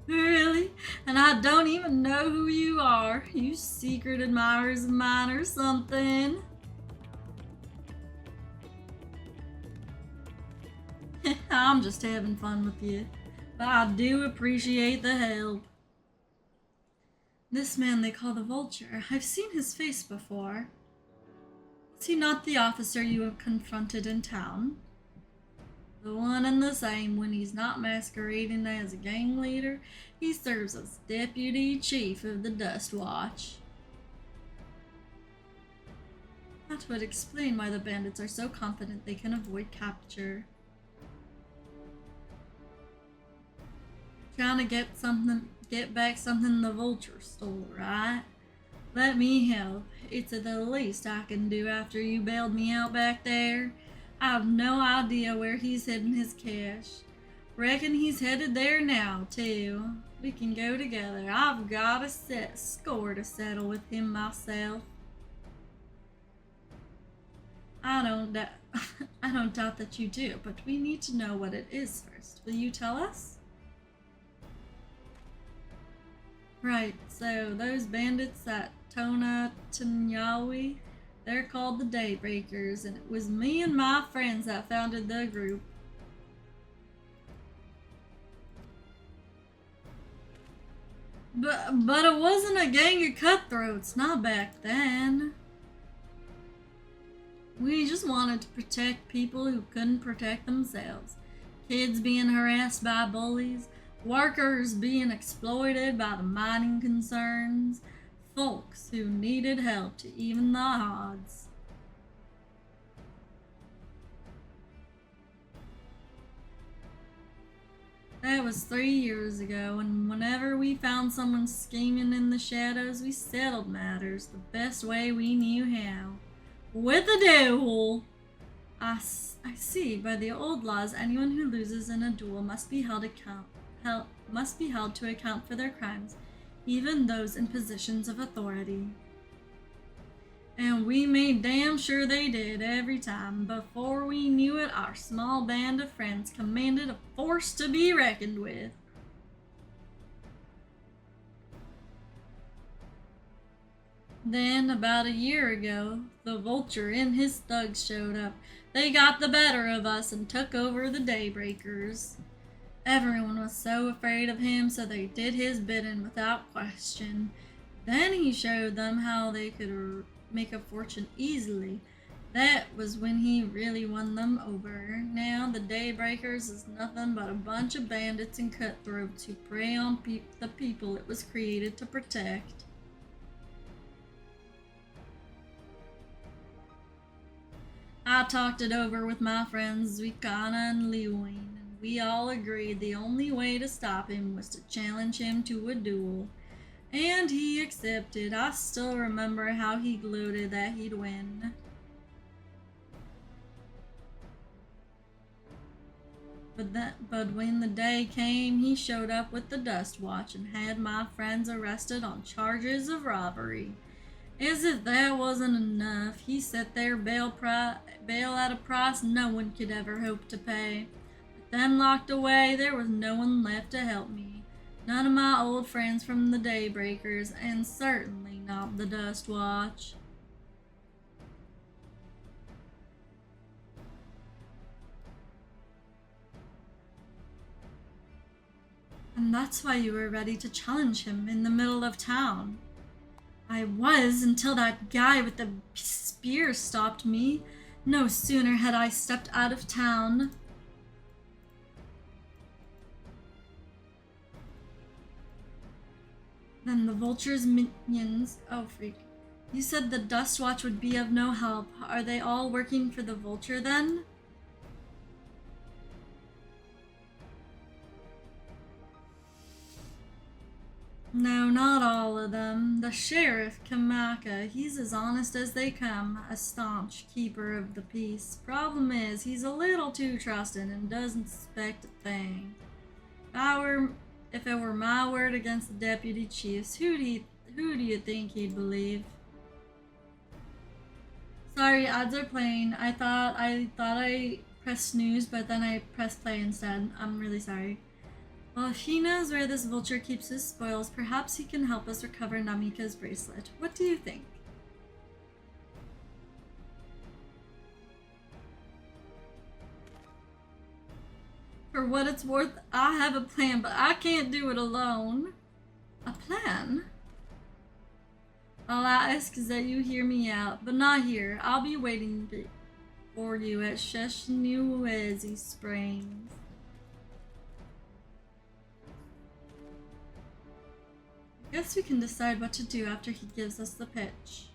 Really? And I don't even know who you are. You secret admirers of mine or something. I'm just having fun with you, but I do appreciate the help. This man they call the Vulture, I've seen his face before. Is he not the officer you have confronted in town? The one and the same. When he's not masquerading as a gang leader, he serves as deputy chief of the Dust Watch. That would explain why the bandits are so confident they can avoid capture. Trying to get back something the Vulture stole, right? Let me help. It's the least I can do after you bailed me out back there. I have no idea where he's hidden his cash. Reckon he's headed there now, too. We can go together. I've got a score to settle with him myself. I don't doubt that you do, but we need to know what it is first. Will you tell us? Right, so those bandits at Tanyawi, they're called the Daybreakers, and it was me and my friends that founded the group. But it wasn't a gang of cutthroats, not back then. We just wanted to protect people who couldn't protect themselves. Kids being harassed by bullies, workers being exploited by the mining concerns, folks who needed help to even the odds. That was 3 years ago, and whenever we found someone scheming in the shadows, we settled matters the best way we knew how. With a duel! I see, by the old laws, anyone who loses in a duel must be held to account for their crimes, even those in positions of authority. And we made damn sure they did every time. Before we knew it, our small band of friends commanded a force to be reckoned with. Then, about a year ago, the Vulture and his thugs showed up. They got the better of us and took over the Daybreakers. Everyone was so afraid of him, so they did his bidding without question. Then he showed them how they could make a fortune easily. That was when he really won them over. Now the Daybreakers is nothing but a bunch of bandits and cutthroats who prey on the people it was created to protect. I talked it over with my friends Zwikana and Lewin, and we all agreed the only way to stop him was to challenge him to a duel. And he accepted. I still remember how he gloated that he'd win. But when the day came, he showed up with the Dust Watch and had my friends arrested on charges of robbery. As if that wasn't enough, he set their bail at a price no one could ever hope to pay. With them locked away, there was no one left to help me. None of my old friends from the Daybreakers, and certainly not the Dust Watch. And that's why you were ready to challenge him in the middle of town. I was until that guy with the spear stopped me. No sooner had I stepped out of town. Then the vulture's minions. Oh, freak. You said the Dust Watch would be of no help. Are they all working for the vulture then? No, not all of them. The sheriff, Kamaka, he's as honest as they come, a staunch keeper of the peace. Problem is, he's a little too trusting and doesn't suspect a thing. If it were my word against the deputy chiefs, who do you think he'd believe? Sorry, ads are playing. I thought I pressed snooze, but then I pressed play instead. I'm really sorry. Well, if he knows where this vulture keeps his spoils, perhaps he can help us recover Namika's bracelet. What do you think? For what it's worth, I have a plan, but I can't do it alone. A plan? All I ask is that you hear me out, but not here. I'll be waiting for you at Sheshnuezi Springs. Guess we can decide what to do after he gives us the pitch.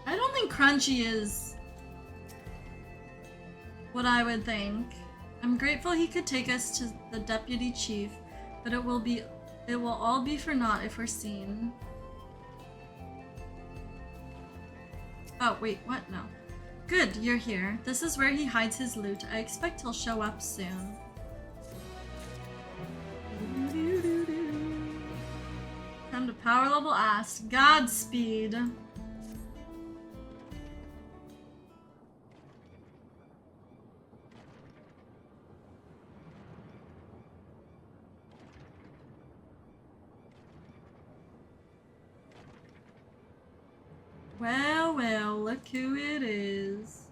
I don't think Crunchy is what I would think. I'm grateful he could take us to the deputy chief, but it will all be for naught if we're seen. Oh, wait, what? No. Good, you're here. This is where he hides his loot. I expect he'll show up soon. Time to power level Ask. Godspeed. Well, look who it is.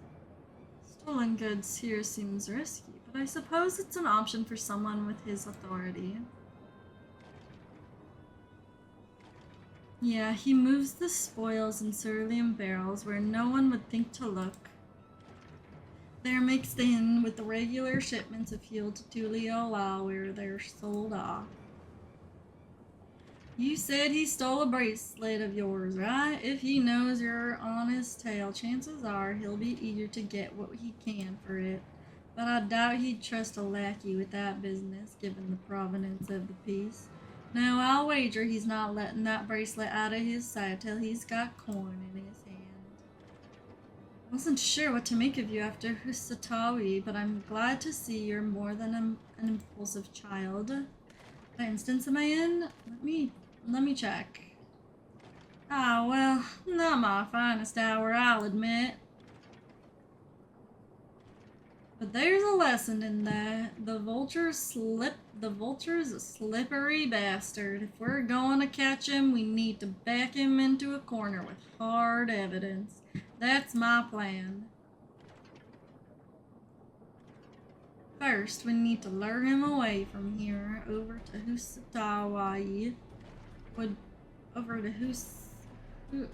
Stolen goods here seems risky, but I suppose it's an option for someone with his authority. Yeah, he moves the spoils in cerulean barrels where no one would think to look. They're mixed in with the regular shipments of fuel to Tuliola where they're sold off. You said he stole a bracelet of yours, right? If he knows your honest tale, chances are he'll be eager to get what he can for it. But I doubt he'd trust a lackey with that business, given the provenance of the piece. Now, I'll wager he's not letting that bracelet out of his sight till he's got coin in his hand. I wasn't sure what to make of you after Husatawi, but I'm glad to see you're more than an impulsive child. What instance am I in? Let me check. Ah, well, not my finest hour, I'll admit. But there's a lesson in that. The vulture's a slippery bastard. If we're going to catch him, we need to back him into a corner with hard evidence. That's my plan. First, we need to lure him away from here over to Husatawi.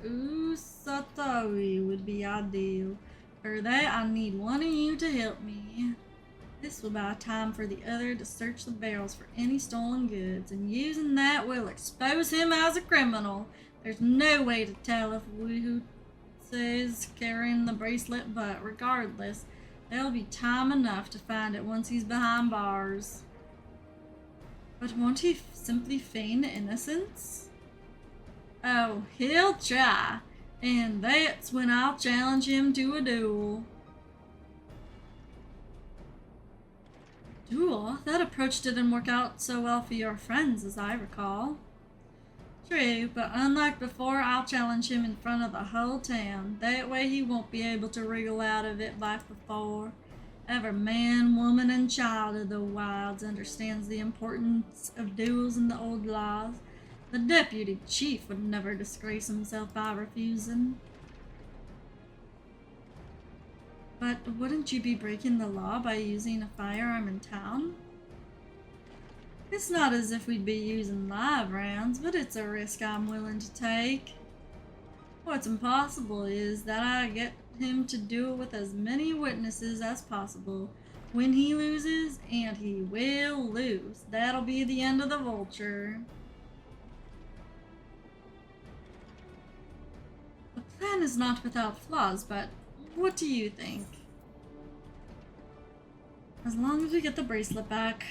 Husatawi would be ideal. For that, I need one of you to help me. This will buy time for the other to search the barrels for any stolen goods, and using that will expose him as a criminal. There's no way to tell if who says carrying the bracelet, but regardless, there'll be time enough to find it once he's behind bars. But won't he simply feign innocence? Oh, he'll try, and that's when I'll challenge him to a duel. Duel? That approach didn't work out so well for your friends, as I recall. True, but unlike before, I'll challenge him in front of the whole town. That way he won't be able to wriggle out of it like before. Every man, woman, and child of the wilds understands the importance of duels and the old laws. The deputy chief would never disgrace himself by refusing. But wouldn't you be breaking the law by using a firearm in town? It's not as if we'd be using live rounds, but it's a risk I'm willing to take. What's impossible is that I get him to do it with as many witnesses as possible. When he loses, and he will lose, that'll be the end of the vulture. The plan is not without flaws, but what do you think? As long as we get the bracelet back.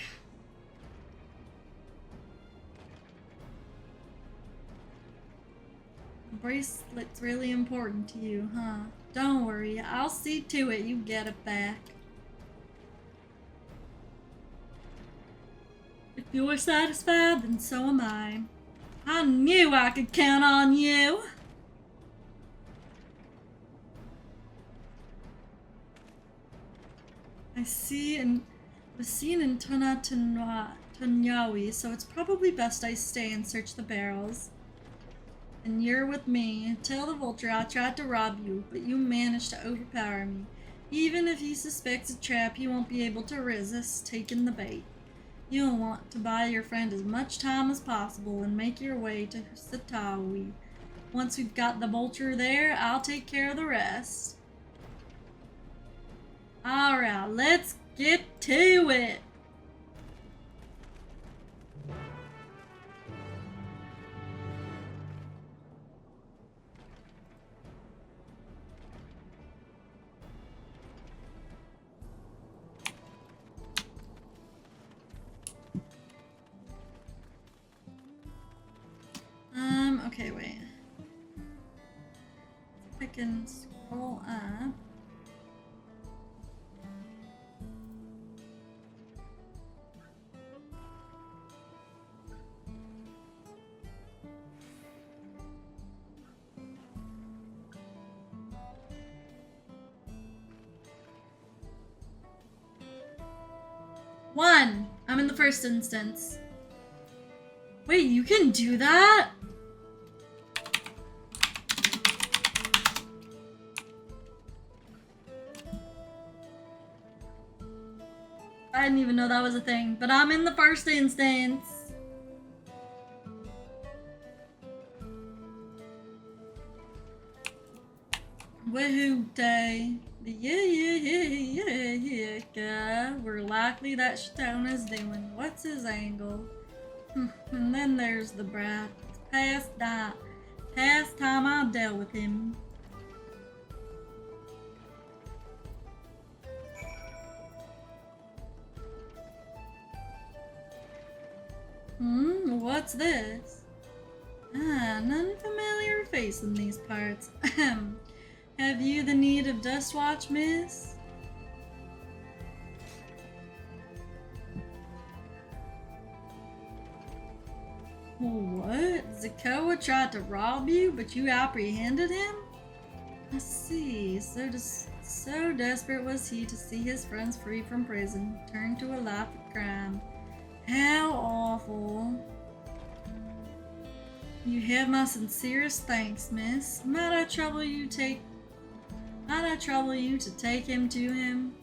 The bracelet's really important to you, huh? Don't worry, I'll see to it you get it back. If you're satisfied, then so am I. I knew I could count on you. Was seen in Tunyawi, so it's probably best I stay and search the barrels. And you're with me. Tell the vulture I tried to rob you, but you managed to overpower me. Even if he suspects a trap, he won't be able to resist taking the bait. You'll want to buy your friend as much time as possible and make your way to Satawi. Once we've got the vulture there, I'll take care of the rest. Alright, let's get to it! Okay, wait. If I can scroll up. One! I'm in the first instance. Wait, you can do that? I didn't even know that was a thing, but I'm in the first instance. Woohoo day. Yeah. We're likely that Shatona's doing. What's his angle? And then there's the brat. It's past time I dealt with him. What's this? An unfamiliar face in these parts. Have you the need of Dustwatch, miss? What? Zakoa tried to rob you, but you apprehended him? I see. So desperate was he to see his friends free from prison, turned to a life of crime. How awful. You have my sincerest thanks, miss. Might I trouble you to take me to him?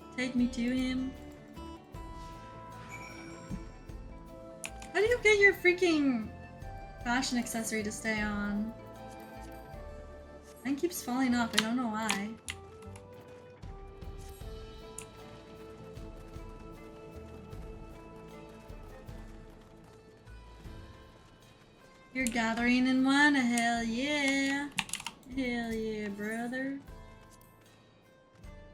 How do you get your freaking fashion accessory to stay on? Mine keeps falling off, I don't know why. You're gathering in one? Hell yeah. Hell yeah, brother.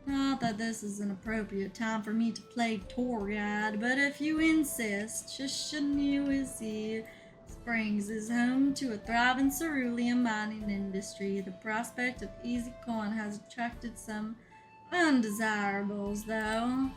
Not that this is an appropriate time for me to play tour guide, but if you insist, Shishanuisi Springs is home to a thriving cerulean mining industry. The prospect of easy coin has attracted some undesirables, though.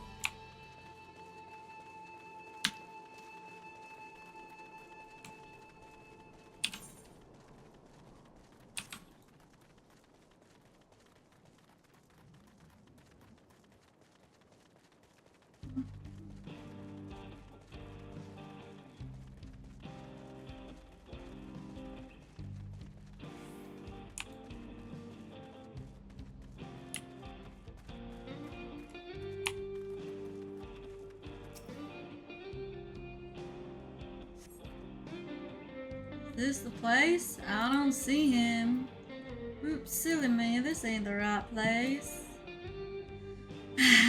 This the place? I don't see him. Oops, silly me, this ain't the right place.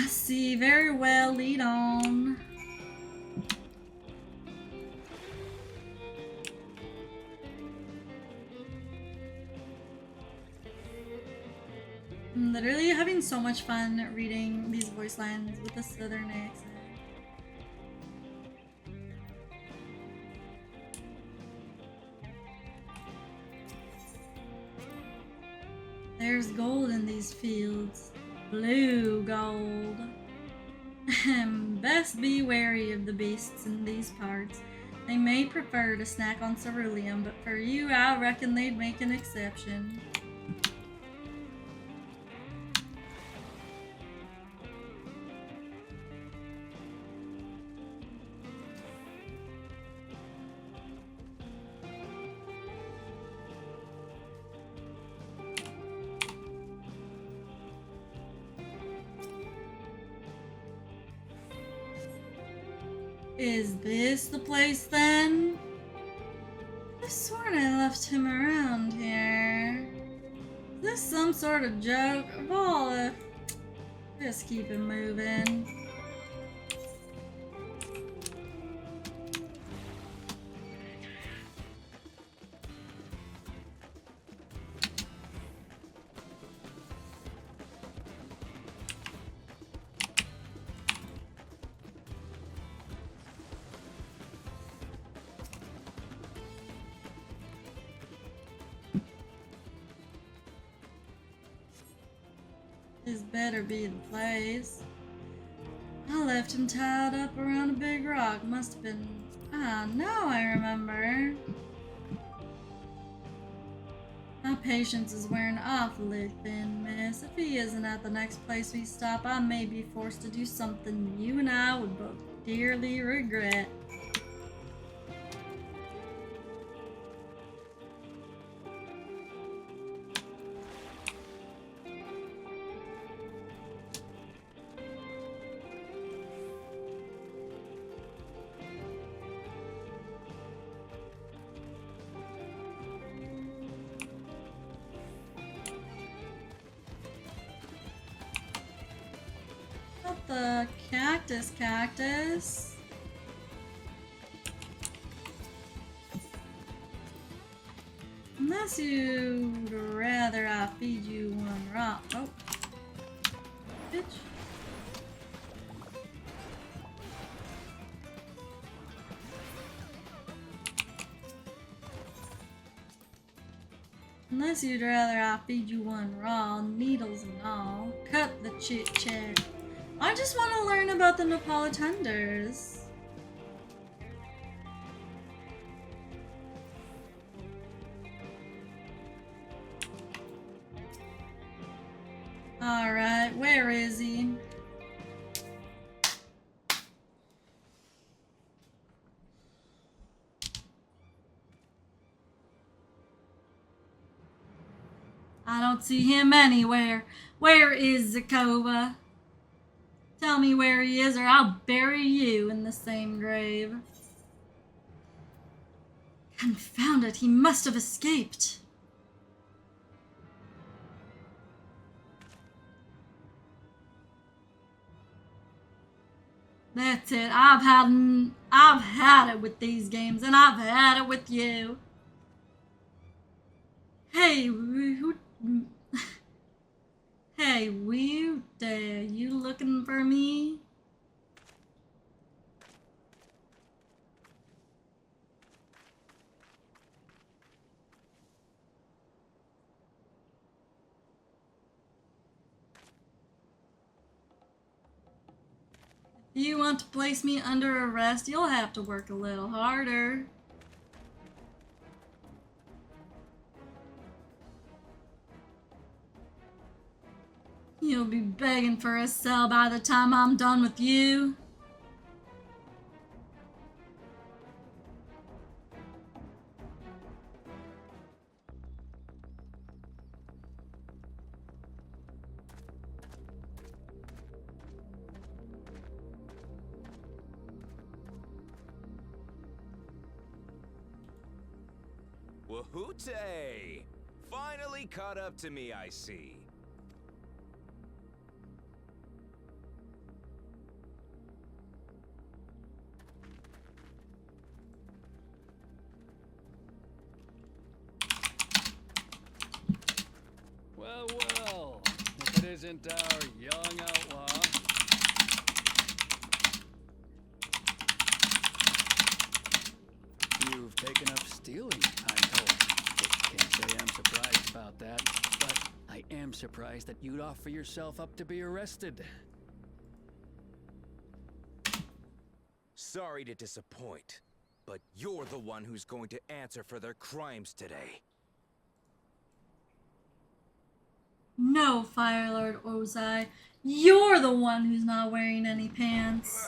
See, very well, lead on. I'm literally having so much fun reading these voice lines with a southern accent. There's gold in these fields. Blue gold. Best be wary of the beasts in these parts. They may prefer to snack on ceruleum, but for you, I reckon they'd make an exception. Is this the place then? I sworn I left him around here. Is this some sort of joke? Ball, just keep it moving. This better be the place. I left him tied up around a big rock. Must have been... Ah, now I remember. My patience is wearing awfully thin, miss. If he isn't at the next place we stop, I may be forced to do something you and I would both dearly regret. Not the cactus. Unless you'd rather I feed you one rock. Oh. Bitch. Unless you'd rather I feed you one raw, needles and all. Cut the chit chat. I just want to learn about the Napolitanders. Alright, where is he? I don't see him anywhere. Where is Zakova? Tell me where he is, or I'll bury you in the same grave. Confound it, he must have escaped. That's it. I've had it with these games, and I've had it with you. Hey, hey, you there? You looking for me? If you want to place me under arrest, you'll have to work a little harder. You'll be begging for a cell by the time I'm done with you. Wahoote! Finally caught up to me, I see. Well, well, if it isn't our young outlaw. You've taken up stealing, I'm told. Can't say I'm surprised about that, but I am surprised that you'd offer yourself up to be arrested. Sorry to disappoint, but you're the one who's going to answer for their crimes today. No, Fire Lord Ozai. You're the one who's not wearing any pants.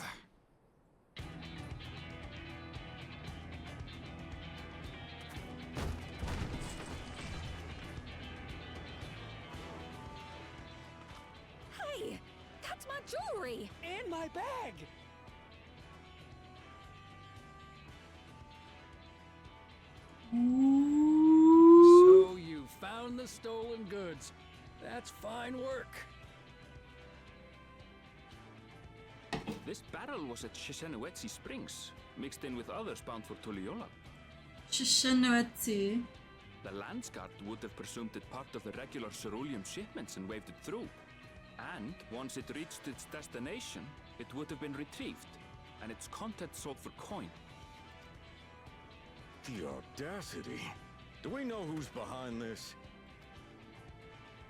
Hey, that's my jewelry. And my bag! Ooh. So you found the stolen goods. That's fine work. This barrel was at Shishanuetsi Springs, mixed in with others bound for Tuliyola. Shishanuetsu. The Landsguard would have presumed it part of the regular ceruleum shipments and waved it through. And once it reached its destination, it would have been retrieved, and its contents sold for coin. The audacity. Do we know who's behind this?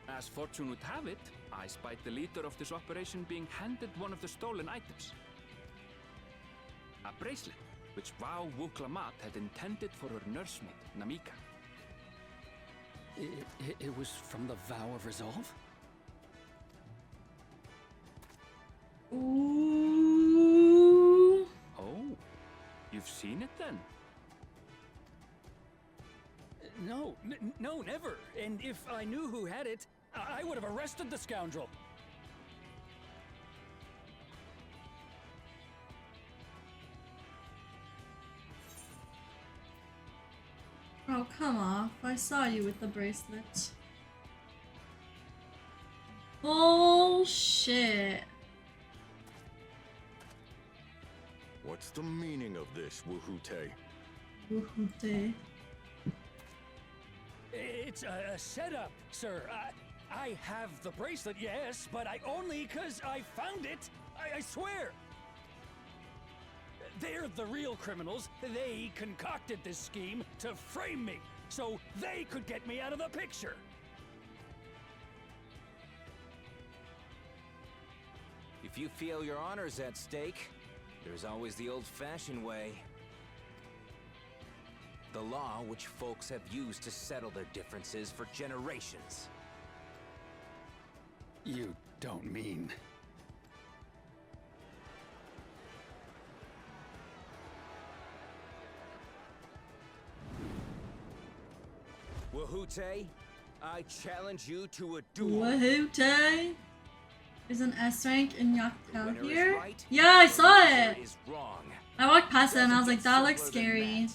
As fortune would have it, I spied the leader of this operation being handed one of the stolen items. A bracelet, which Vau Wuklamat had intended for her nursemaid, Namika. It was from the Vow of Resolve? Ooh. Oh, you've seen it then? No, no, never. And if I knew who had it, I would have arrested the scoundrel. Oh, come off. I saw you with the bracelet. Bullshit. What's the meaning of this, Wahoote? Woohoote. It's a setup, sir. I have the bracelet, yes, but I only 'cause I found it. I swear. They're the real criminals. They concocted this scheme to frame me, so they could get me out of the picture. If you feel your honor's at stake, there's always the old-fashioned way. The law which folks have used to settle their differences for generations. You don't mean... Wahoote, I challenge you to a duel. Wahoote. There's an S rank in The Yakutao winner is here. right, Yeah, I the saw loser it. is wrong. I walked past it and I was Doesn't like, that get looks simpler than scary.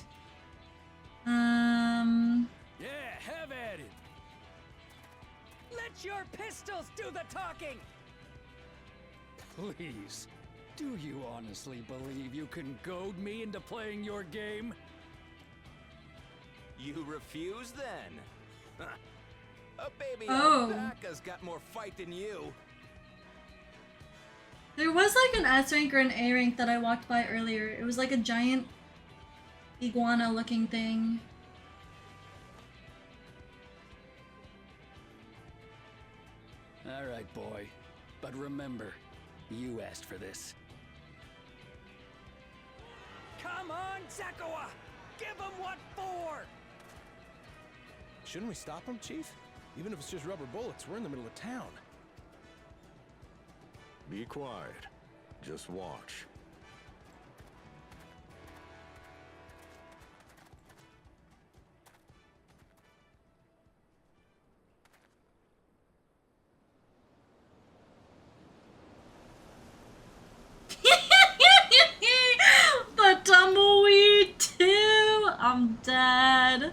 that. Yeah, have at it. Let your pistols do the talking. Please, do you honestly believe you can goad me into playing your game? You refuse then? A baby Oh. alpaca's got more fight than you. There was like an S rank or an A rank that I walked by earlier. It was like a giant iguana looking thing. All right, boy. But remember, you asked for this. Come on, Zakawa! Give him what for! Shouldn't we stop him, Chief? Even if it's just rubber bullets, we're in the middle of town. Be quiet. Just watch. The tumbleweed too. I'm dead.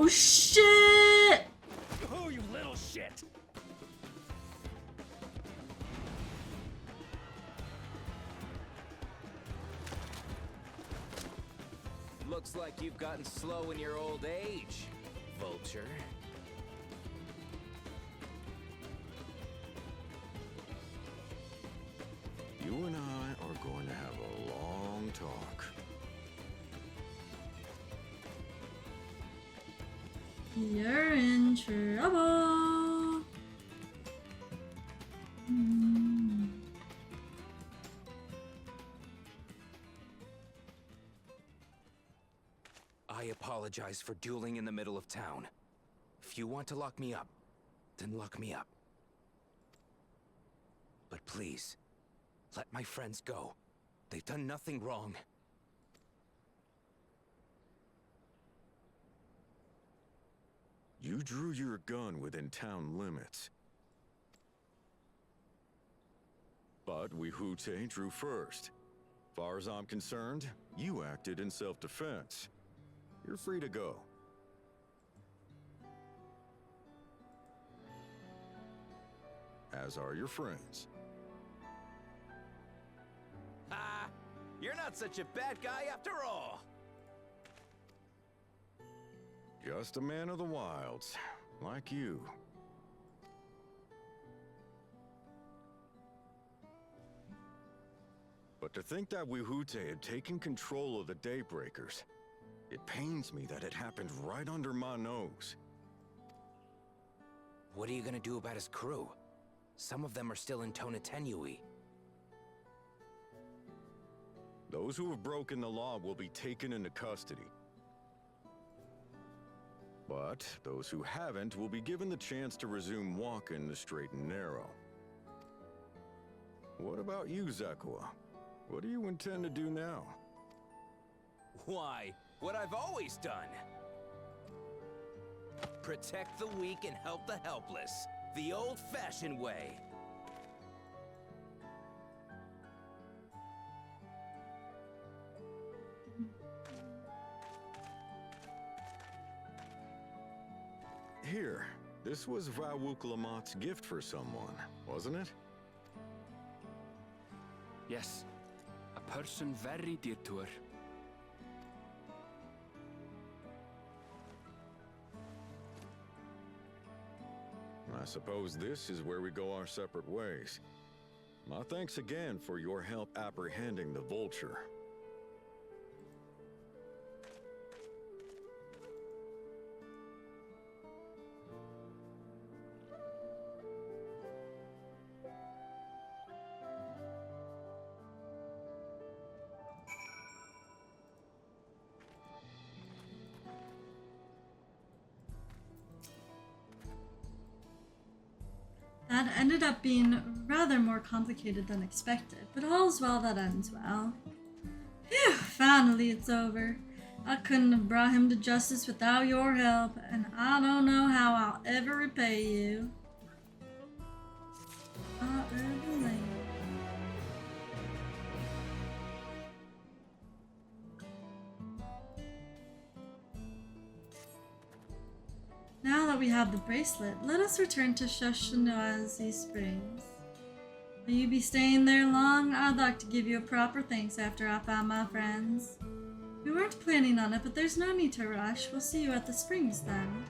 Oh shit! Oh, you little shit! Looks like you've gotten slow in your old age, vulture. You and I are going to have a long talk. You're in trouble. I apologize for dueling in the middle of town. If you want to lock me up, then lock me up. But please, let my friends go. They've done nothing wrong. You drew your gun within town limits. But Wihute drew first. Far as I'm concerned, you acted in self-defense. You're free to go. As are your friends. Ha! You're not such a bad guy after all! Just a man of the wilds, like you. But to think that Wihute had taken control of the Daybreakers, it pains me that it happened right under my nose. What are you gonna do about his crew? Some of them are still in Tonatenui. Those who have broken the law will be taken into custody. But those who haven't will be given the chance to resume walking the straight and narrow. What about you, Zakua? What do you intend to do now? Why, what I've always done. Protect the weak and help the helpless. The old-fashioned way. Here, this was Vawuklamat's gift for someone, wasn't it? Yes, a person very dear to her. I suppose this is where we go our separate ways. My thanks again for your help apprehending the vulture. That ended up being rather more complicated than expected, but all's well that ends well. Phew, finally it's over. I couldn't have brought him to justice without your help, and I don't know how I'll ever repay you. Now that we have the bracelet, let us return to Shoshinazi Springs. Will you be staying there long? I'd like to give you a proper thanks after I find my friends. We weren't planning on it, but there's no need to rush. We'll see you at the springs then.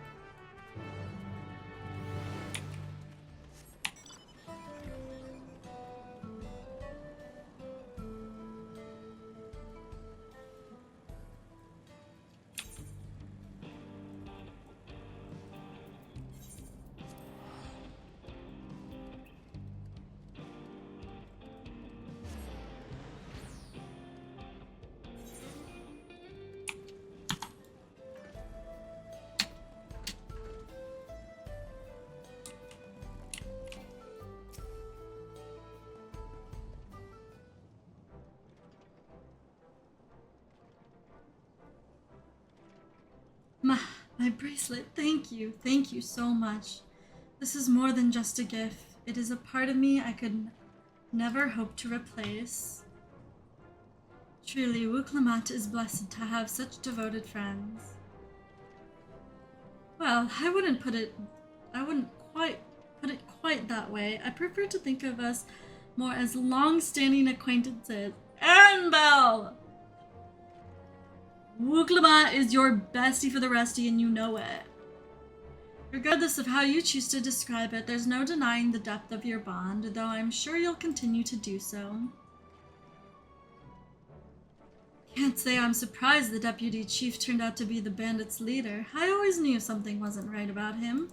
My bracelet, thank you so much. This is more than just a gift. It is a part of me I could never hope to replace. Truly, Wuklamat is blessed to have such devoted friends. Well, I wouldn't quite put it quite that way. I prefer to think of us more as long-standing acquaintances. Annabelle! Wooklama is your bestie for the resty and you know it. Regardless of how you choose to describe it, there's no denying the depth of your bond, though I'm sure you'll continue to do so. Can't say I'm surprised the deputy chief turned out to be the bandits' leader. I always knew something wasn't right about him.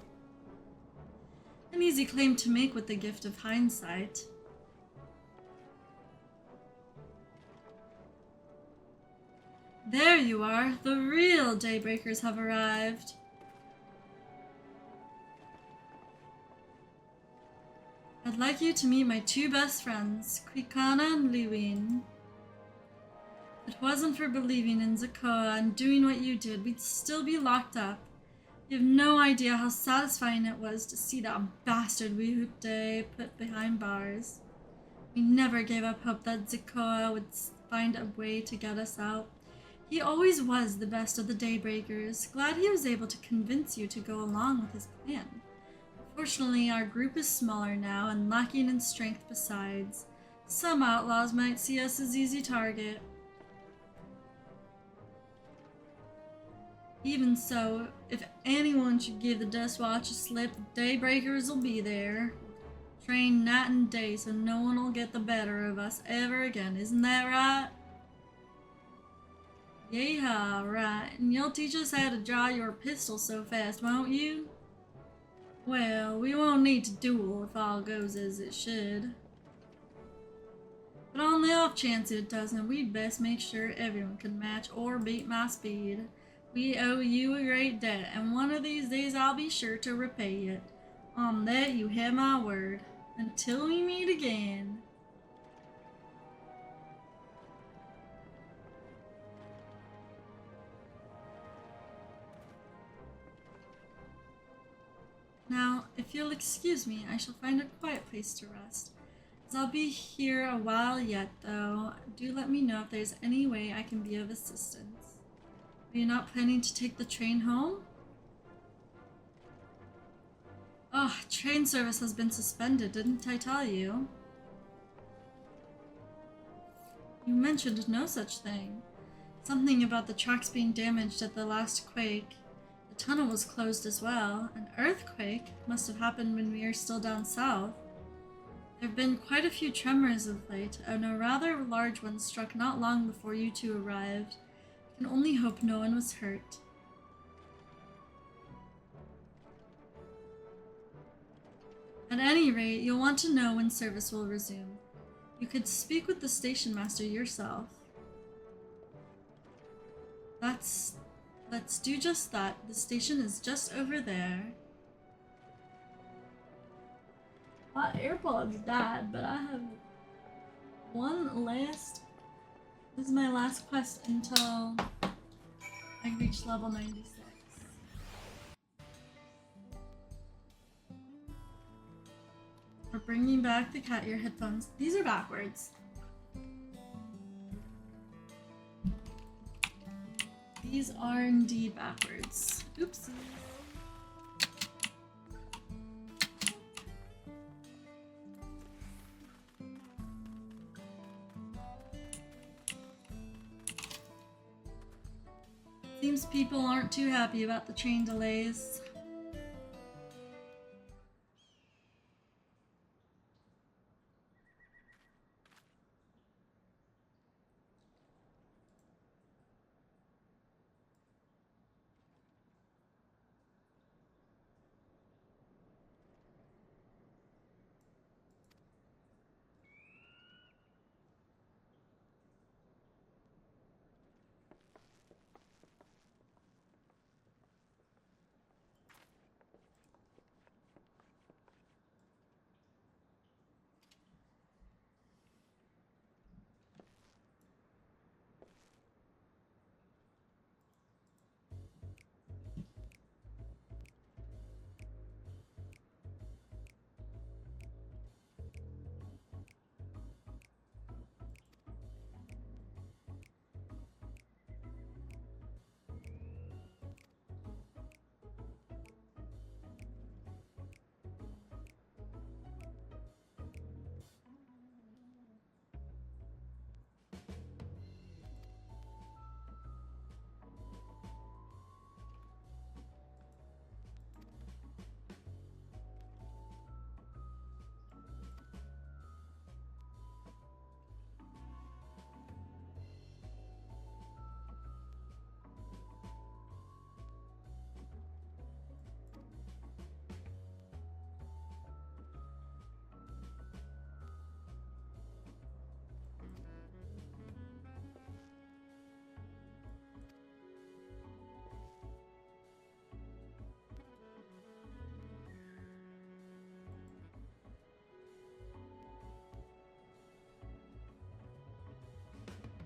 An easy claim to make with the gift of hindsight. There you are. The real Daybreakers have arrived. I'd like you to meet my two best friends, Quicana and Lewin. If it wasn't for believing in Zakoa and doing what you did, we'd still be locked up. You have no idea how satisfying it was to see that bastard Wihute put behind bars. We never gave up hope that Zakoa would find a way to get us out. He always was the best of the Daybreakers. Glad he was able to convince you to go along with his plan. Fortunately, our group is smaller now and lacking in strength besides. Some outlaws might see us as easy target. Even so, if anyone should give the Death Watch a slip, the Daybreakers will be there. Train night and day so no one will get the better of us ever again, isn't that right? Yeah, right. And you'll teach us how to draw your pistol so fast, won't you? Well, we won't need to duel if all goes as it should. But on the off chance it doesn't, we'd best make sure everyone can match or beat my speed. We owe you a great debt, and one of these days I'll be sure to repay it. On that you have my word. Until we meet again. Now, if you'll excuse me, I shall find a quiet place to rest. As I'll be here a while yet, though, do let me know if there's any way I can be of assistance. Are you not planning to take the train home? Oh, train service has been suspended, didn't I tell you? You mentioned no such thing. Something about the tracks being damaged at the last quake. The tunnel was closed as well. An earthquake must have happened when we were still down south. There have been quite a few tremors of late, and a rather large one struck not long before you two arrived. I can only hope no one was hurt. At any rate, you'll want to know when service will resume. You could speak with the station master yourself. Let's do just that. The station is just over there. My AirPods died, but I have one last... This is my last quest until I reach level 96. We're bringing back the cat ear headphones. These are backwards. These are indeed backwards. Oops. Seems people aren't too happy about the train delays.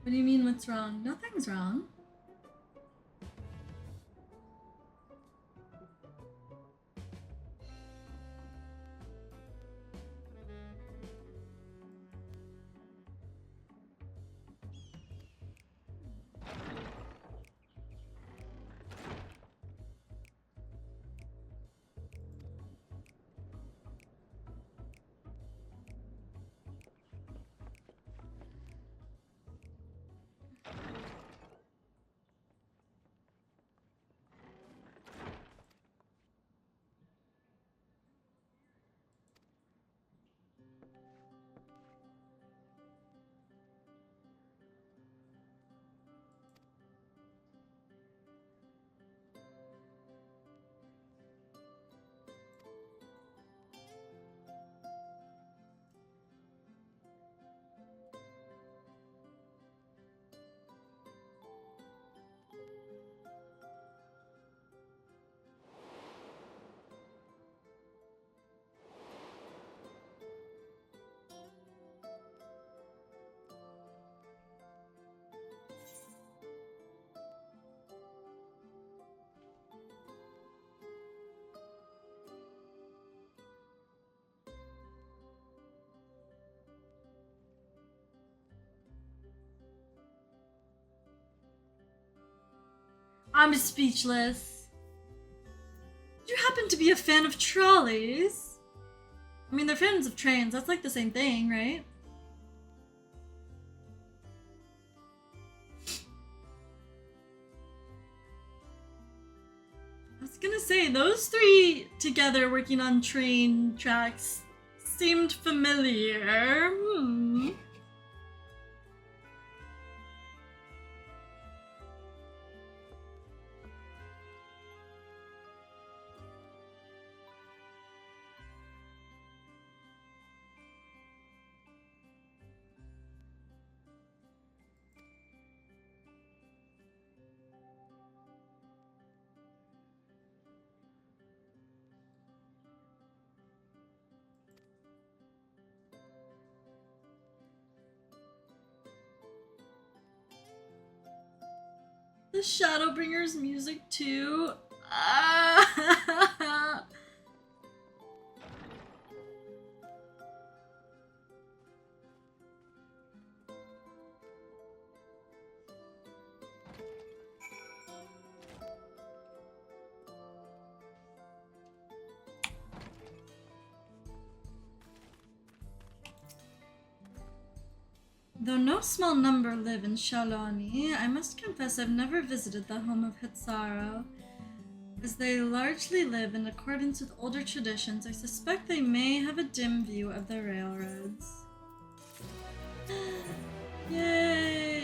What do you mean, what's wrong? Nothing's wrong. I'm speechless. Do you happen to be a fan of trolleys? I mean, they're fans of trains. That's like the same thing, right? I was gonna say, those three together working on train tracks seemed familiar. The Shadowbringers music too. Though no small number live in Shaloni, I must confess I've never visited the home of Hitsaro. As they largely live in accordance with older traditions, I suspect they may have a dim view of the railroads. Yay!